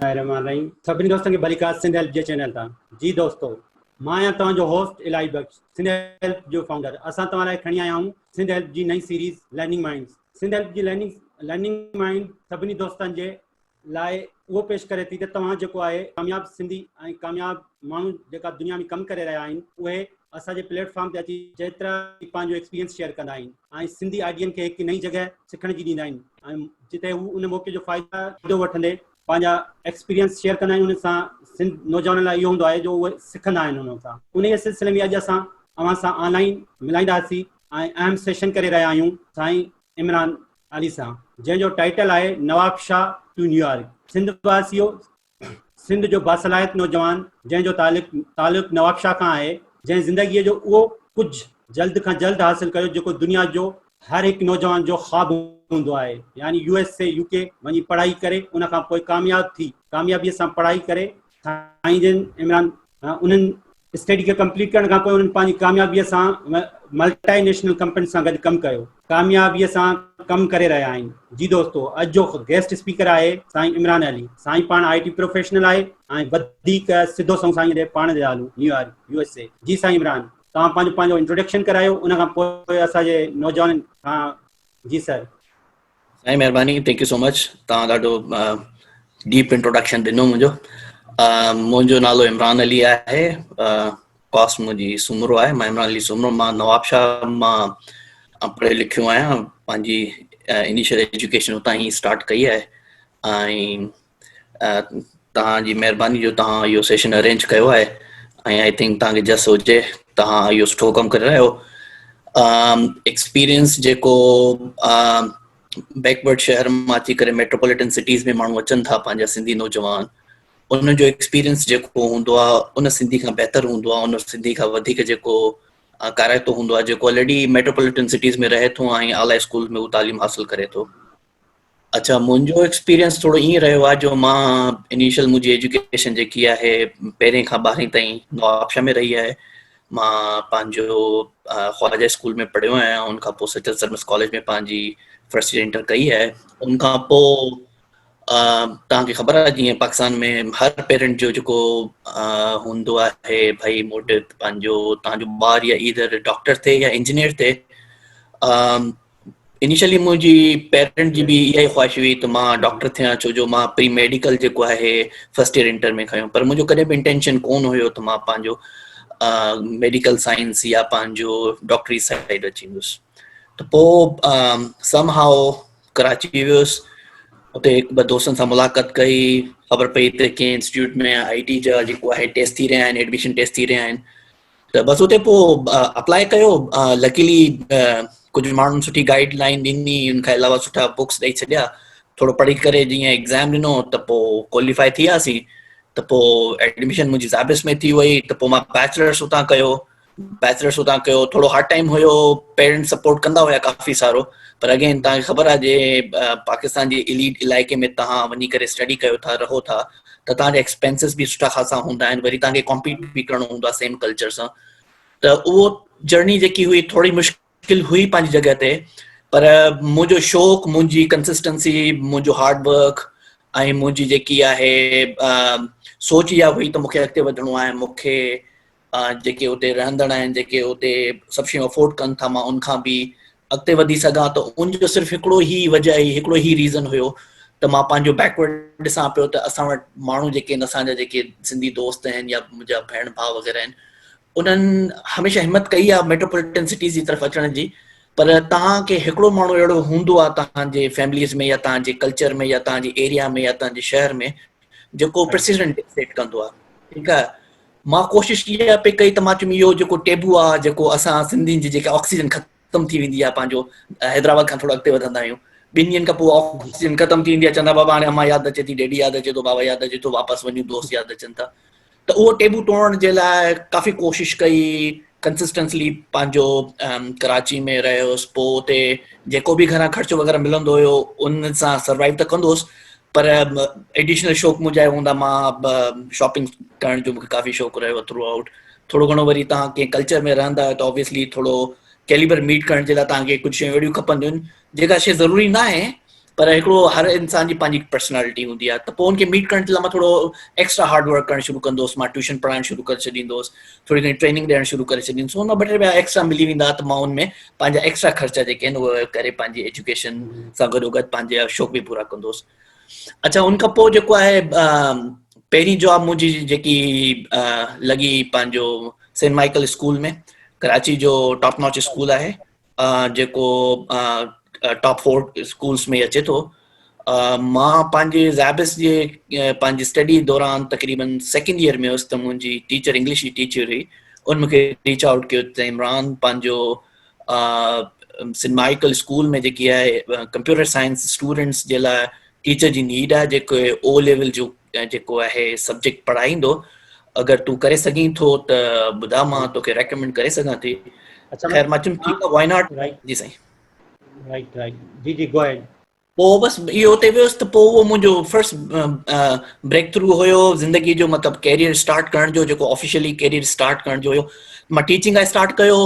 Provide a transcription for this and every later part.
रहीम सभिनी दोस्तनि खे भलीकास्ट सिंध हेल्प जे चैनल तां। जी दोस्तो, मां आहियां तव्हांजो होस्ट इलाही बख्श, सिंध हेल्प जो फाउंडर। असां तव्हां लाइ खणी आया आहियूं सिंध हेल्प जी नई series learning minds. Sindh help जी लर्निंग माइंड सभिनी दोस्तनि जे लाइ उहो पेश करे थी त तव्हां जेको आहे कामयाब सिंधी ऐं कामयाब माण्हू जेका दुनिया में कमु करे रहिया आहिनि उहे असांजे प्लेटफॉर्म ते अची जेतिरा पंहिंजो एक्सपीरियंस शेयर कंदा आहिनि ऐं सिंधी आइडियन खे हिकु नई जॻह सिखण जी ॾींदा आहिनि ऐं जिते हू उन मौक़े जो फ़ाइदो वठंदे पंहिंजा एक्सपीरियंस शेयर कंदा आहियूं। उन सां सिंध नौजवाननि लाइ इहो हूंदो आहे जो उहे सिखंदा आहिनि उन सां। उन सिलसिले में अॼु असां अव्हां सां ऑनलाइन मिलाईंदासीं ऐं अहम सेशन करे रहिया आहियूं साईं इमरान अली सां, जंहिंजो टाइटल आहे नवाब शाह टू न्यूयॉर्क। सिंध वासियो, सिंध जो बासलाहित नौजवान जंहिंजो तालुक़ नवाब शाह खां आहे, जंहिं ज़िंदगीअ जो उहो कुझु जल्द खां जल्द हासिल कयो जेको दुनिया जो हर हिकु नौजवान जो ख़्वाबु हूंदो आहे, यानी USA UK वञी पढ़ाई करे उन खां पोइ कामयाबीअ सां पढ़ाई करे साईं जन इमरान उन्हनि स्टडी खे कंप्लीट करण खां पोइ उन्हनि पंहिंजी कामयाबीअ सां मल्टीनेशनल कंपनी सां गॾु कमु कयो, कामयाबीअ सां कमु करे रहिया आहिनि। जी दोस्तो, अॼु जो गेस्ट स्पीकर आहे साईं इमरान अली। साईं पाण IT प्रोफेशनल आहे ऐं वधीक सिधो सं साईं जे पाण जे हालू न्यूयॉर्क USA। जी साईं इमरान, तव्हां पंहिंजो इंट्रोडक्शन करायो, उन खां पोइ असांजे नौजवाननि खां। जी सर। साईं महिरबानी, थैंक यू सो मच। तव्हां ॾाढो डीप इंट्रोडक्शन ॾिनो। मुंहिंजो नालो इमरान अली आहे। कॉस्ट मुंहिंजी सूमरो आहे। मां इमरान अली सूमरो, मां नवाब शाह मां पढ़ियो लिखियो आहियां। पंहिंजी इनिशियल एजुकेशन उतां ई स्टार्ट कई आहे ऐं तव्हांजी महिरबानी जो तव्हां इहो सेशन अरेंज कयो आहे ऐं आई थिंक तव्हांखे जस हुजे, तव्हां इहो सुठो कमु करे रहिया आहियो। एक्सपीरियंस जेको बैकवर्ड शहर मां अची करे मेट्रोपॉलिटन सिटीज़ में माण्हू अचनि था, पंहिंजा सिंधी नौजवान, उन जो एक्सपीरियंस जेको हूंदो आहे उन सिंधी खां बहितर हूंदो आहे, उन सिंधी खां वधीक जेको काराइतो हूंदो आहे जेको ऑलरेडी मेट्रोपॉलिटन सिटीज़ में रहे थो ऐं आला स्कूल में उहो तालीम हासिल करे थो। अच्छा, मुंहिंजो एक्सपीरियंस थोरो ईअं रहियो आहे जो मां इनिशियल मुंहिंजी एजुकेशन जेकी आहे पहिरें खां 12वीं ताईं नवाबशाह में रही आहे। मां पंहिंजो ख्वाजा स्कूल में पढ़ियो आहियां, उनखां पोइ सचल सर्विस कॉलेज में पंहिंजी फर्स्ट ईयर इंटर कई आहे। उनखां पोइ तव्हांखे ख़बर आहे जीअं पाकिस्तान में हर पेरेंट जो जेको हूंदो आहे, भई मूं वटि तव्हांजो ॿारु या ईदर डॉक्टर थिए या इंजीनियर थिए। इनिशियली मुंहिंजी पेरेंट जी बि इहा ई ख़्वाहिश हुई त मां डॉक्टर थियां, छो जो मां प्री मेडिकल जेको आहे फर्स्ट ईयर इंटर में खयो, पर मुंहिंजो कॾहिं बि इंटेंशन कोन हुयो त मां पंहिंजो मेडिकल साइंस या पंहिंजो डॉक्टरी साइड अची वियुसि। त पोइ समहाउ कराची वियुसि, उते हिकु ॿ दोस्तनि सां मुलाक़ात कई, ख़बर पई त कंहिं इंस्टीट्यूट में IT जा जेको आहे टेस्ट थी रहिया आहिनि, एडमिशन टेस्ट थी रहिया आहिनि, त बसि उते पोइ अप्लाई कयो। लकीली कुझु माण्हुनि सुठी गाइडलाइन ॾिनी, उनखां अलावा सुठा बुक्स ॾेई छॾिया। थोरो पढ़ी करे जीअं एग्ज़ाम ॾिनो त पोइ क्वालिफाई थी वियासीं, त पोइ एडमिशन मुंहिंजी ज़ाबिस में थी वई। त पोइ मां बैचलर्स उतां कयो। थोरो हार्ड टाइम हुयो, पेरेंट्स सपोर्ट कंदा हुया काफ़ी सारो, पर अगेन तव्हांखे ख़बर आहे जे पाकिस्तान जे इलीट इलाइक़े में तव्हां वञी करे स्टडी कयो था, रहो था, त तव्हांजा एक्सपेंसिस बि सुठा ख़ासा हूंदा आहिनि, वरी तव्हांखे कॉम्पीट बि करिणो हूंदो आहे सेम कल्चर सां। त उहो जर्नी जेकी हुई थोरी मुश्किल हुई पंहिंजी जॻह ते, पर मुंहिंजो शौक़ु, मुंहिंजी कंसिस्टेंसी, मुंहिंजो हार्ड वर्क ऐं मुंहिंजी जेकी आहे सोच इहा हुई त मूंखे अॻिते वधिणो आहे। मूंखे जेके उते रहंदड़ आहिनि, जेके उते सभु शयूं अफोर्ड कनि था, मां उनखां बि अॻिते वधी सघां। त उनजो सिर्फ़ु हिकिड़ो ई वजह, हिकिड़ो ई रीज़न हुयो त मां पंहिंजो बैकवर्ड ॾिसां पियो त असां वटि माण्हू जेके आहिनि, असांजा जेके सिंधी दोस्त आहिनि या मुंहिंजा भेण भाउ वग़ैरह आहिनि, उन्हनि हमेशह हिमत कई आहे मेट्रोपॉलिटन सिटीज़ जी तरफ़ अचण जी। पर तव्हांखे हिकिड़ो माण्हू अहिड़ो हूंदो आहे तव्हांजे फैमिलीज़ में या तव्हांजे कल्चर में या तव्हांजे एरिया में या तव्हांजे शहर में जेको प्रेसिडेंट सेट कंदो आहे। ठीकु आहे, मां कोशिशि इहा पई कई त मां चयुमि इहो जेको टेबू आहे, जेको असां सिंधियुनि जी जेका ऑक्सीजन ख़तमु थी वेंदी आहे, पंहिंजो हैदराबाद खां थोरो अॻिते वधंदा आहियूं, 2 ॾींहंनि खां पोइ ऑक्सीजन ख़तमु थी वेंदी आहे, चवंदा बाबा हाणे अम्मा यादि अचे थी, डैडी यादि अचे थो, बाबा यादि अचे थो, वापसि वञूं, दोस्त यादि अचनि था। त उहो टेबू तोड़ण जे लाइ काफ़ी कोशिशि कई, कंसिस्टेंटली पंहिंजो कराची में रहियोसि। पोइ उते जेको बि घरां ख़र्चो वग़ैरह मिलंदो हुयो उन सां सर्वाइव त कंदो हुउसि, पर एडिशनल शौक़ु मुंहिंजा हूंदा, मां शॉपिंग करण जो मूंखे काफ़ी शौक़ु रहियो थ्रू आउट। थोरो घणो वरी तव्हां कंहिं कल्चर में रहंदा आहियो त ऑब्वियसली थोरो कैलिबर मीट करण जे लाइ तव्हांखे कुझु शयूं अहिड़ियूं खपंदियूं आहिनि जेका शइ ज़रूरी न आहे, पर हिकिड़ो हर इंसान जी पंहिंजी पर्सनैलिटी हूंदी आहे, त पोइ उनखे मीट करण जे लाइ मां थोरो एक्स्ट्रा हार्ड वर्क करणु शुरू कंदोसि, मां ट्यूशन पढ़ाइणु शुरू करे छॾींदोसि, थोरी घणी ट्रेनिंग ॾियणु शुरू करे छॾींदुसि, हुन ॿ टे रुपया एक्स्ट्रा मिली वेंदा त मां उनमें पंहिंजा एक्स्ट्रा ख़र्चा जेके आहिनि उहे करे पंहिंजी एजुकेशन सां गॾोगॾु पंहिंजा शौक़ बि पूरा कंदोसि। अच्छा, उनखां पोइ जेको आहे पहिरीं जॉब मुंहिंजी जेकी लॻी पंहिंजो सेंट माइकल स्कूल में, कराची जो टॉप नॉच स्कूल आहे, जेको टॉप 4 स्कूल्स में अचे थो। मां पंहिंजे ज़ैबिस जे पंहिंजी स्टडी दौरान तक़रीबन 2nd ईयर में हुउसि, त मुंहिंजी टीचर इंग्लिश जी टीचर हुई, उन मूंखे रीच आउट कयो त इमरान, पंहिंजो सेंट माइकल स्कूल में जेकी आहे कंप्यूटर साइंस स्टूडेंट्स जे लाइ टीचर जी नीड आहे, जेको O लेवल जो जेको आहे सब्जेक्ट पढ़ाईंदो, अगरि तूं करे सघीं थो त ॿुधा, मां तोखे रेकमेंड करे सघां थी। अच्छा, ख़ैर मां चयुमि ठीकु आहे, वाई नॉट। राइट जी साईं। राइट राइट, जी जी, गो अहेड। पोइ बसि इहो उते वियुसि त पोइ उहो मुंहिंजो फर्स्ट ब्रेक थ्रू हुयो ज़िंदगी जो, मतिलबु कैरियर स्टार्ट करण जो, जेको ऑफिशियली कैरियर स्टार्ट करण जो हुयो। मां टीचिंग लाइ स्टार्ट कयो,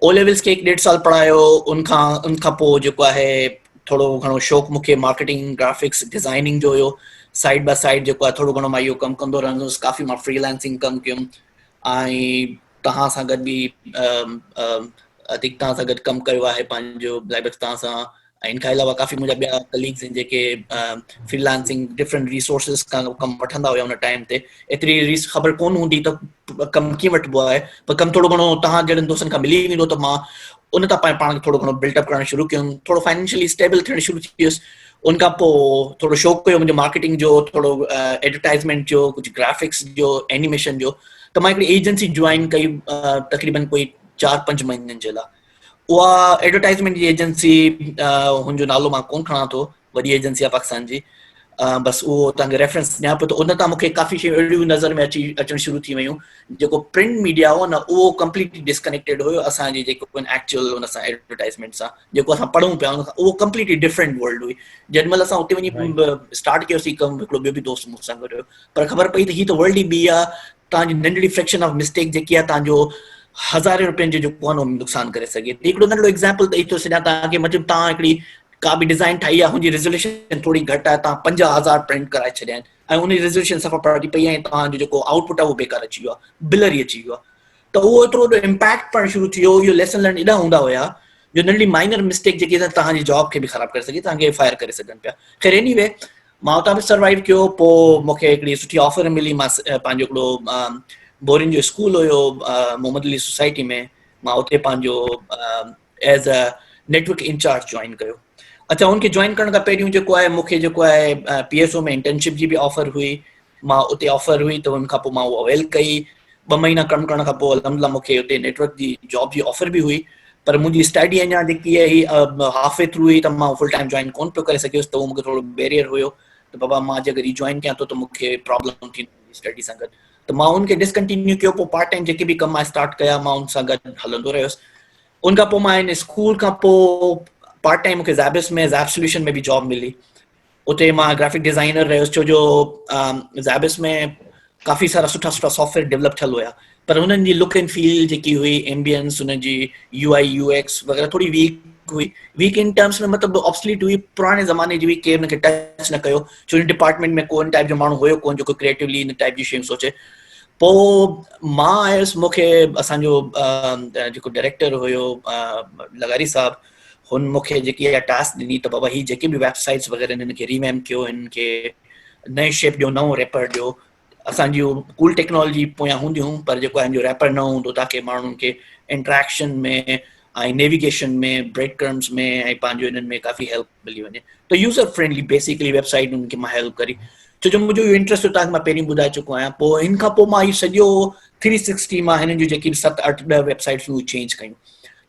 O लेवल्स खे 1.5 साल पढ़ायो, उनखां पोइ जेको आहे थोरो घणो शौक़ु मूंखे मार्केटिंग, ग्राफिक्स, डिज़ाइनिंग जो हुयो। साइड बाय साइड जेको आहे थोरो घणो मां इहो कमु कंदो रहंदुसि, काफ़ी मां फ्रीलांसिंग कमु कयुमि, ऐं तव्हां सां गॾु बि अधिक तव्हां सां गॾु कमु कयो आहे पंहिंजो लाइब्स तव्हां सां। ऐं इनखां अलावा काफ़ी मुंहिंजा ॿिया कलीग्स आहिनि जेके फ्रीलांसिंग डिफरेंट रिसोर्सिस खां कमु वठंदा हुया उन टाइम ते। एतिरी ख़बर कोन हूंदी त कमु कीअं वठिबो आहे, पर कमु थोरो घणो तव्हां जहिड़नि दोस्तनि खां मिली वेंदो, त मां उन तां पाण खे थोरो घणो बिल्डअप करणु शुरू कयुमि, थोरो फाइनेंशियली स्टेबल थियणु शुरू थी वियुसि। उनखां पोइ थोरो शौक़ु कयो मुंहिंजो मार्केटिंग जो, थोरो एडवर्टाइज़मेंट जो, कुझु ग्राफिक्स जो, एनिमेशन जो। त मां हिकिड़ी एजेंसी ज्वाइन कई तक़रीबन कोई 4-5 महीननि जे लाइ। उहा एडवर्टाइज़मेंट जी एजेंसी, हुनजो नालो मां कोन खणां थो, वॾी एजेंसी आहे पाकिस्तान जी, बसि उहो तव्हांखे रेफरेंस ॾियां पियो। त उन तां मूंखे काफ़ी शयूं अहिड़ियूं नज़र में अचणु शुरू थी वियूं, जेको प्रिंट मीडिया हो न, उहो कंप्लीटली डिस्कनेक्टेड हुयो असांजी जेको एक्चुअल हुन सां एडवर्टाइज़मेंट सां, जेको असां पढ़ूं पिया उन खां, उहो कंप्लीटली डिफरेंट वर्ल्ड हुई। जेॾी महिल असां उते वञी स्टार्ट कयोसीं कमु, हिकिड़ो ॿियो बि दोस्त मूंसां गॾु हुयो, पर ख़बर पई त हीअ त वर्ल्ड ई ॿी आहे। तव्हांजी नंढड़ी फ्रैक्शन ऑफ मिस्टेक जेकी आहे तव्हांजो हज़ारे रुपयनि जो जेको आहे नुक़सान करे सघे। हिकिड़ो नंढिड़ो एग्ज़ाम्पल ॾेई थो छॾियां तव्हांखे, मतिलबु तव्हां हिकिड़ी का बि डिज़ाइन ठाही आहे, हुनजी रेज़ोल्यूशन थोरी घटि आहे, तव्हां 50,000 प्रिंट कराए छॾिया आहिनि, ऐं उन रेज़ोल्यूशन सफ़ा पढ़ी पई आहे, ऐं तव्हांजो जेको आउटपुट आहे उहो बेकार अची वियो आहे, ब्लर ई अची वियो आहे। त उहो एतिरो वॾो इम्पैक्ट पढ़णु शुरू थी वियो। इहो लेसन लर्न एॾा हूंदा हुया जो नंढड़ी माइनर मिस्टेक जेकी आहे तव्हांजी जॉब खे बि ख़राबु करे सघे, तव्हांखे फायर करे सघनि पिया। ख़ैर एनीवे, मां उतां बि सर्वाइव कयो। पोइ मूंखे हिकिड़ी सुठी ऑफर मिली, मां पंहिंजो हिकिड़ो बोरिन जो स्कूल हुयो मोहम्मद अली सोसाइटी में, मां उते पंहिंजो as a network incharge join कयो। अच्छा, उनखे ज्वाइन करण खां पहिरियों जेको आहे मूंखे जेको आहे PSO में इंटर्नशिप जी बि ऑफर हुई, मां उते ऑफर हुई, त उनखां पोइ मां उहा अवेल कई। 2 महीना कमु करण खां पोइ अल्हम्दुलिल्लाह मूंखे उते नेटवर्क जी जॉब जी ऑफर बि हुई, पर मुंहिंजी स्टडी अञा जेकी आहे ही हाफ वे थ्रू हुई, त मां फुल टाइम ज्वाइन कोन पियो करे सघियुसि, त उहो मूंखे थोरो बैरियर हुयो त बाबा मां जे अगरि ज्वाइन कयां थो त मूंखे प्रॉब्लम थींदी स्टडी सां गॾु। त मां उनखे डिसकंटिन्यू कयो। पोइ पार्ट टाइम जेके बि कम मां स्टार्ट कया, मां उन सां गॾु हलंदो रहियुसि। उनखां पोइ मां हिन स्कूल खां पोइ पार्ट टाइम मूंखे ज़ैबिस में ज़ैब सोल्यूशन में बि जॉब मिली। उते मां ग्राफिक डिज़ाइनर रहियुसि, छो जो ज़ैबिस में काफ़ी सारा सुठा सुठा सॉफ्टवेयर डेवलप थियल हुया, पर हुननि जी लुक एंड फील जेकी हुई, एम्बियंस, हुनजी UI UX वग़ैरह थोरी वीक हुई। वीक इन टर्म्स में मतिलबु ऑब्सलीट हुई, पुराणे ज़माने जी हुई, केरु हुनखे टच न कयो, छो जो डिपार्टमेंट में को इन टाइप जो माण्हू हुयो कोन जेको क्रिएटिवली इन टाइप जी शयूं सोचे। पोइ मां आयुसि, मूंखे असांजो जेको डायरेक्टर हुयो लगारी साहब, हुन मूंखे जेकी आहे टास्क ॾिनी त बाबा ही जेके बि वेबसाइट्स वग़ैरह हिननि खे रीवैम्प कयो, हिननि खे नए शेप ॾियो, नओं रैपर ॾियो। असांजी कूल टेक्नोलॉजी पोयां हूंदियूं, पर जेको आहे जो रैपर न हूंदो, ताकी माण्हुनि खे इंट्रैक्शन में ऐं नेविगेशन में, ब्रेड क्रम्स में ऐं पंहिंजो हिननि में काफ़ी हेल्प मिली वञे। त यूज़र फ्रेंडली बेसिकली वेबसाइट उनखे मां हेल्प करी, छो जो मुंहिंजो इहो इंट्रस्ट हुयो, तव्हांखे मां पहिरीं ॿुधाए चुको आहियां। पोइ हिन खां पोइ मां इहो सॼो 360 मां हिननि जूं जेकी 7-8 वेबसाइट्स हुयूं चेंज कयूं।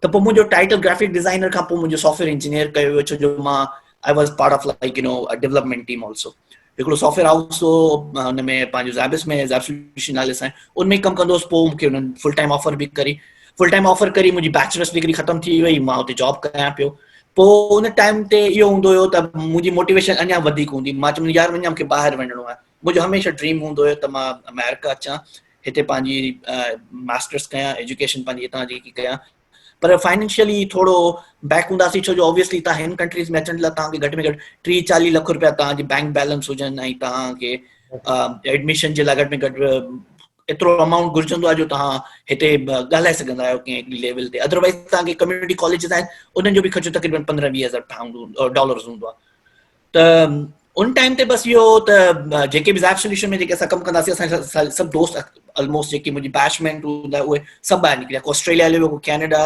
त पोइ मुंहिंजो टाइटल ग्राफिक डिज़ाइनर खां पोइ मुंहिंजो सॉफ्टवेयर इंजीनियर कयो वियो, छो जो मां I was part of like a development team also. हिकिड़ो सॉफ्टवेयर हाउस हो, हुन में पंहिंजो ज़ैबिस में ज़ैब सोल्यूशन नाले सां उनमें कमु कंदो हुउसि। पोइ मूंखे हुननि फुल टाइम ऑफर बि करी, फुल टाइम ऑफर करी, मुंहिंजी बैचलर्स डिग्री ख़तमु थी वई, मां हुते जॉब कयां पियो। पोइ उन टाइम ते इहो हूंदो हुयो त मुंहिंजी मोटिवेशन अञा वधीक हूंदी, मां चवंदुमि यार वञा मूंखे ॿाहिरि वञिणो आहे। मुंहिंजो हमेशह ड्रीम हूंदो हुयो त मां अमेरिका अचां, हिते पंहिंजी मास्टर्स कयां, एजुकेशन पंहिंजी हितां जेकी कयां, पर फाइनेंशियली थोरो बैक हूंदासीं, छो जो ऑब्वियसली तव्हां हिन कंट्रीज़ में अचण लाइ तव्हांखे घटि में घटि 30-40 लख रुपया तव्हांजी बैंक बैलेंस हुजनि ऐं तव्हांखे एडमिशन जे लाइ घटि में घटि एतिरो अमाउंट घुरिजंदो आहे जो तव्हां हिते ॻाल्हाए सघंदा आहियो कंहिं हिकिड़ी लेवल ते। अदरवाइज़ तव्हांखे कम्युनिटी कॉलेजिस आहिनि, उन्हनि जो बि ख़र्चो तक़रीबन 15-20 हज़ार पाउंड डॉलर्स हूंदो आहे। त उन टाइम ते बस इहो त जेके बि ज़ैप सोल्यूशन में जेके असां कमु कंदासीं, असां सभु दोस्त ऑलमोस्ट जेके मुंहिंजी बैचमेंट हूंदा उहे सभु ॿाहिरि निकिरिया। ऑस्ट्रेलिया हलियो वियो, कैनेडा,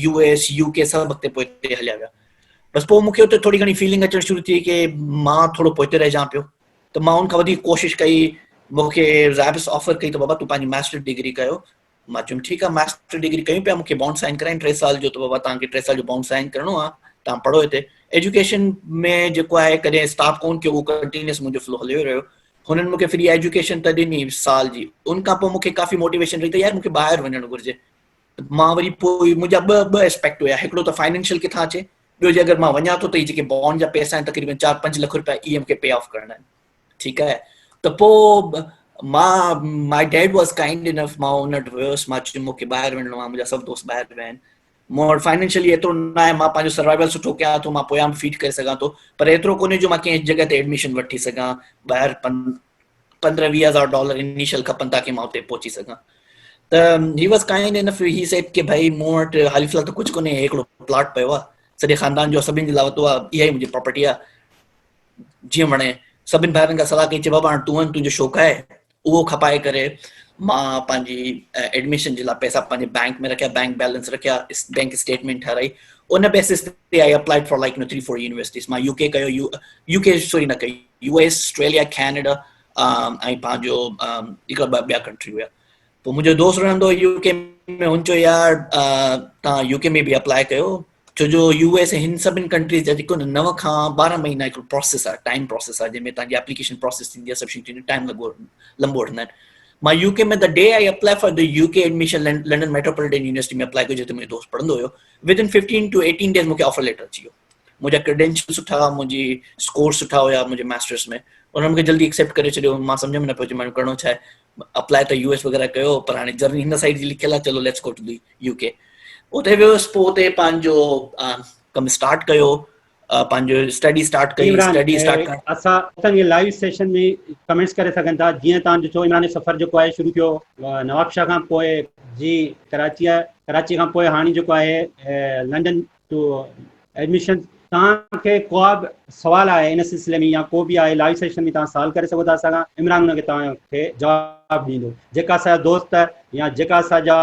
US, UK सभु अॻिते पोइते हलिया विया। बसि पोइ मूंखे उते थोरी घणी फीलिंग अचणु शुरू थी की मां थोरो पोइते रहिजां पियो, त मां उन खां वधीक कोशिशि कई। मूंखे ज़ैप्स ऑफर कई त बाबा तूं पंहिंजी मास्टर डिग्री कयो। मां चयुमि ठीकु आहे, मास्टर डिग्री कयूं पिया, मूंखे बॉन्ड साइन कराइनि 3 साल जो, त बाबा तव्हांखे 3 साल जो बॉन्ड साइन करिणो आहे, तव्हां पढ़ो हिते। एजुकेशन में जेको आहे कॾहिं स्टाफ कोन कयो, उहो कंटिन्यूस मुंहिंजो फ्लो हलियो रहियो। हुननि मूंखे फ्री एजुकेशन त ॾिनी साल जी। उन खां पोइ मूंखे काफ़ी मोटिवेशन रही त यार मूंखे ॿाहिरि वञणु घुरिजे। मां वरी पोइ मुंहिंजा ॿ एस्पेक्ट हुया, हिकिड़ो त फाइनेंशियल किथां अचे, ॿियो जे अगरि मां वञा थो त इहे जेके बॉन्ड जा पैसा आहिनि तक़रीबन 4-5 लख रुपया इहे मूंखे पे ऑफ करणा आहिनि। ठीकु आहे, त पोइ my dad was kind enough, मां उन वटि वियुसि, मां चयुमि मूंखे ॿाहिरि वञिणो आहे, मुंहिंजा सभु दोस्त ॿाहिरि विया आहिनि, मूं वटि फाइनेंशियली एतिरो न आहे, मां पंहिंजो सर्वाइवल सुठो कयां थो, मां पोयां बि फीड करे सघां थो, पर एतिरो कोन्हे जो मां कंहिं जॻह ते एडमिशन वठी सघां। ॿाहिरि 15-20 हज़ार डॉलर इनिशियल खपनि ताकी मां उते पहुची सघां। त he was kind enough, he said कि भाई मूं वटि हाली फ़िलहाल त कुझु कोन्हे, हिकिड़ो प्लॉट पियो आहे, सॼे ख़ानदान जो सभिनि जे लाइ वरितो आहे, इहा ई मुंहिंजी प्रॉपर्टी आहे, जीअं वणे। सभिनि भाइरनि खां सलाह कई, चए बाबा हाणे तूं वञ, तुंहिंजो शौक़ु आहे, उहो खपाए करे मां पंहिंजी एडमिशन जे लाइ पैसा पंहिंजे बैंक में रखिया, बैंक बैलेंस रखिया, बैंक स्टेटमेंट ठाराई। उन बेसिस ते I applied for like 3-4 universities. मां यूके कयो, यूके सॉरी न कई, US, ऑस्ट्रेलिया, कैनेडा ऐं पंहिंजो हिकिड़ा ॿिया कंट्री हुया। पोइ मुंहिंजो दोस्त रहंदो यूके में, हुन चयो यार तव्हां यूके में बि अप्लाई कयो, छो जो US हिन सभिनि कंट्रीज़ जा जेको 9 खां 12 महीना हिकिड़ो प्रोसेस आहे, टाइम प्रोसेस आहे, जंहिंमें तव्हांजी एप्लीकेशन प्रोसेस थींदी आहे, सभु शयूं थींदियूं, टाइम लंबो वठंदा आहिनि। मां यूके में the day I apply for the UK admission London metropolitan university में अप्लाई कयो, जिते मुंहिंजो दोस्त पढ़ंदो हुयो। विदिन 15 to 18 डेज़ मूंखे ऑफर लेटर अची वियो। मुंहिंजा क्रेडेंशियल सुठा, मुंहिंजी स्कोर सुठा हुया मुंहिंजे मास्टर्स में, उन्हनि मूंखे जल्दी एक्सेप्ट करे छॾियो। मां सम्झ में न पियो अचे मां करिणो छा आहे, अप्लाई त US वग़ैरह कयो, पर हाणे जर्नी हिन साइड जी लिखियल आहे, चलो let's go to the UK. उते वियुसि, पोइ उते पंहिंजो कमु स्टार्ट कयो, पंहिंजो स्टडी स्टार्ट कई। इमरान, स्टडी स्टार्ट करण असां असांजे लाइव सेशन में कमेंट्स करे सघनि था, जीअं तव्हां ॾिठो इमरान जो सफ़र जेको आहे शुरू थियो नवाबशाह खां पोइ जी कराची खां पोइ हाणे जेको आहे लंडन टू एडमिशन। तव्हांखे को बि सवाल आहे इन सिलसिले में या को बि आहे लाइव सेशन में, तव्हां सवाल करे सघो था, असां इमरान हुनखे तव्हांखे जवाबु ॾींदो। जेका असांजा दोस्त या जेका असांजा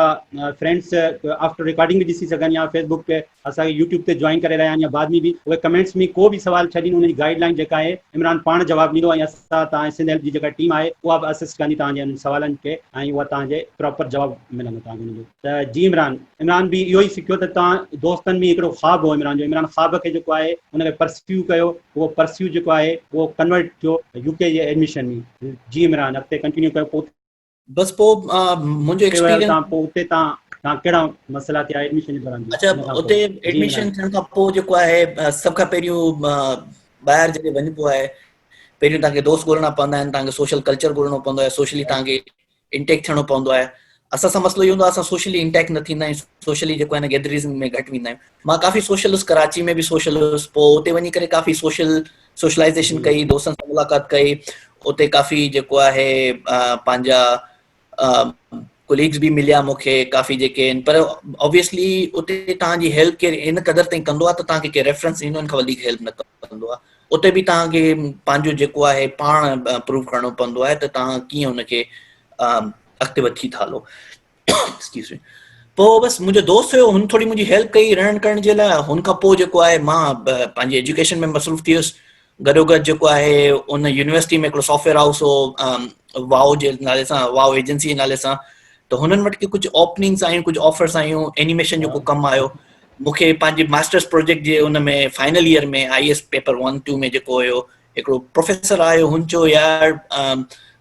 फ्रेंड्स आफ्टर रिकॉर्डिंग बि ॾिसी सघनि या फेसबुक ते असांखे यूट्यूब ते जॉइन करे रहिया आहिनि या बाद में बि उहे कमेंट्स में को बि सवाल छॾीनि, उनजी गाइडलाइन जेका आहे इमरान पाण जवाबु ॾींदो, ऐं असां तव्हां सिंध हेल्प जी जेका टीम आहे उहा बि असिस्ट कंदी तव्हांजे उन सवालनि खे, ऐं उहा तव्हांजे प्रॉपर जवाबु मिलंदो तव्हांखे उनजो। त जी इमरान बि इहो ई सिखियो त तव्हां दोस्तनि में हिकिड़ो ख़्वाबु हो इमरान जो, इमरान ख़्वाब खे जेको आहे उनखे परस्यू कयो, उहो परस्यू जेको आहे उहो कन्वर्ट थियो यूके जे एडमिशन में। जी इमरान अॻिते कंटिन्यू कयो। पोइ बस पोइ मुंहिंजो एक्सपीरियंस, पोइ उते तव्हां कहिड़ा मसइला थिया एडमिशन जे दौरान? अच्छा उते एडमिशन थियण खां पोइ जेको आहे सभ खां पहिरियों ॿाहिरि जॾहिं वञिबो आहे, पहिरियों तव्हांखे दोस्त ॻोल्हणा पवंदा आहिनि, तव्हांखे सोशल कल्चर ॻोल्हणो पवंदो आहे, सोशली तव्हांखे इंटेक थियणो पवंदो आहे। असां सां मसइलो इहो हूंदो आहे, असां सोशली इंटेक न थींदा आहियूं, सोशली जेको आहे न गैदरिंग में घटि वेंदा आहियूं। मां काफ़ी सोशल हुउसि, कराची में बि सोशल हुउसि, पोइ उते वञी करे काफ़ी सोशलाइज़ेशन कई, दोस्तनि सां मुलाक़ात कई, उते काफ़ी जेको आहे पंहिंजा कोलीग्स बि मिलिया मूंखे काफ़ी जेके आहिनि, पर ऑब्वियसली उते तव्हांजी हेल्प केरु इन क़दर ताईं कंदो आहे त तव्हांखे केरु रेफरेंस ॾींदो, इन खां वधीक हेल्प न कंदो आहे। उते बि तव्हांखे पंहिंजो जेको आहे पाण प्रूव करणो पवंदो आहे त तव्हां कीअं हुनखे अॻिते वठी था हलो। Excuse me. पोइ बसि मुंहिंजो दोस्त हुयो, हुन थोरी मुंहिंजी हेल्प कई रहण करण जे लाइ। हुन खां पोइ जेको आहे मां पंहिंजी एजुकेशन में मसरूफ़ थी वियुसि। गॾोगॾु जेको आहे उन यूनिवर्सिटी में हिकिड़ो सॉफ्टवेयर हाउस हो वाओ जे नाले सां, वाओ एजेंसी जे नाले सां, त हुननि वटि कुझु ओपनिंग्स आयूं, कुझु ऑफर्स आयूं, एनिमेशन जो को कमु आयो। मूंखे पंहिंजे मास्टर्स प्रोजेक्ट जे उन में फाइनल ईयर में IS पेपर 1-2 में जेको हुयो, हिकिड़ो प्रोफेसर आयो, हुन चयो यार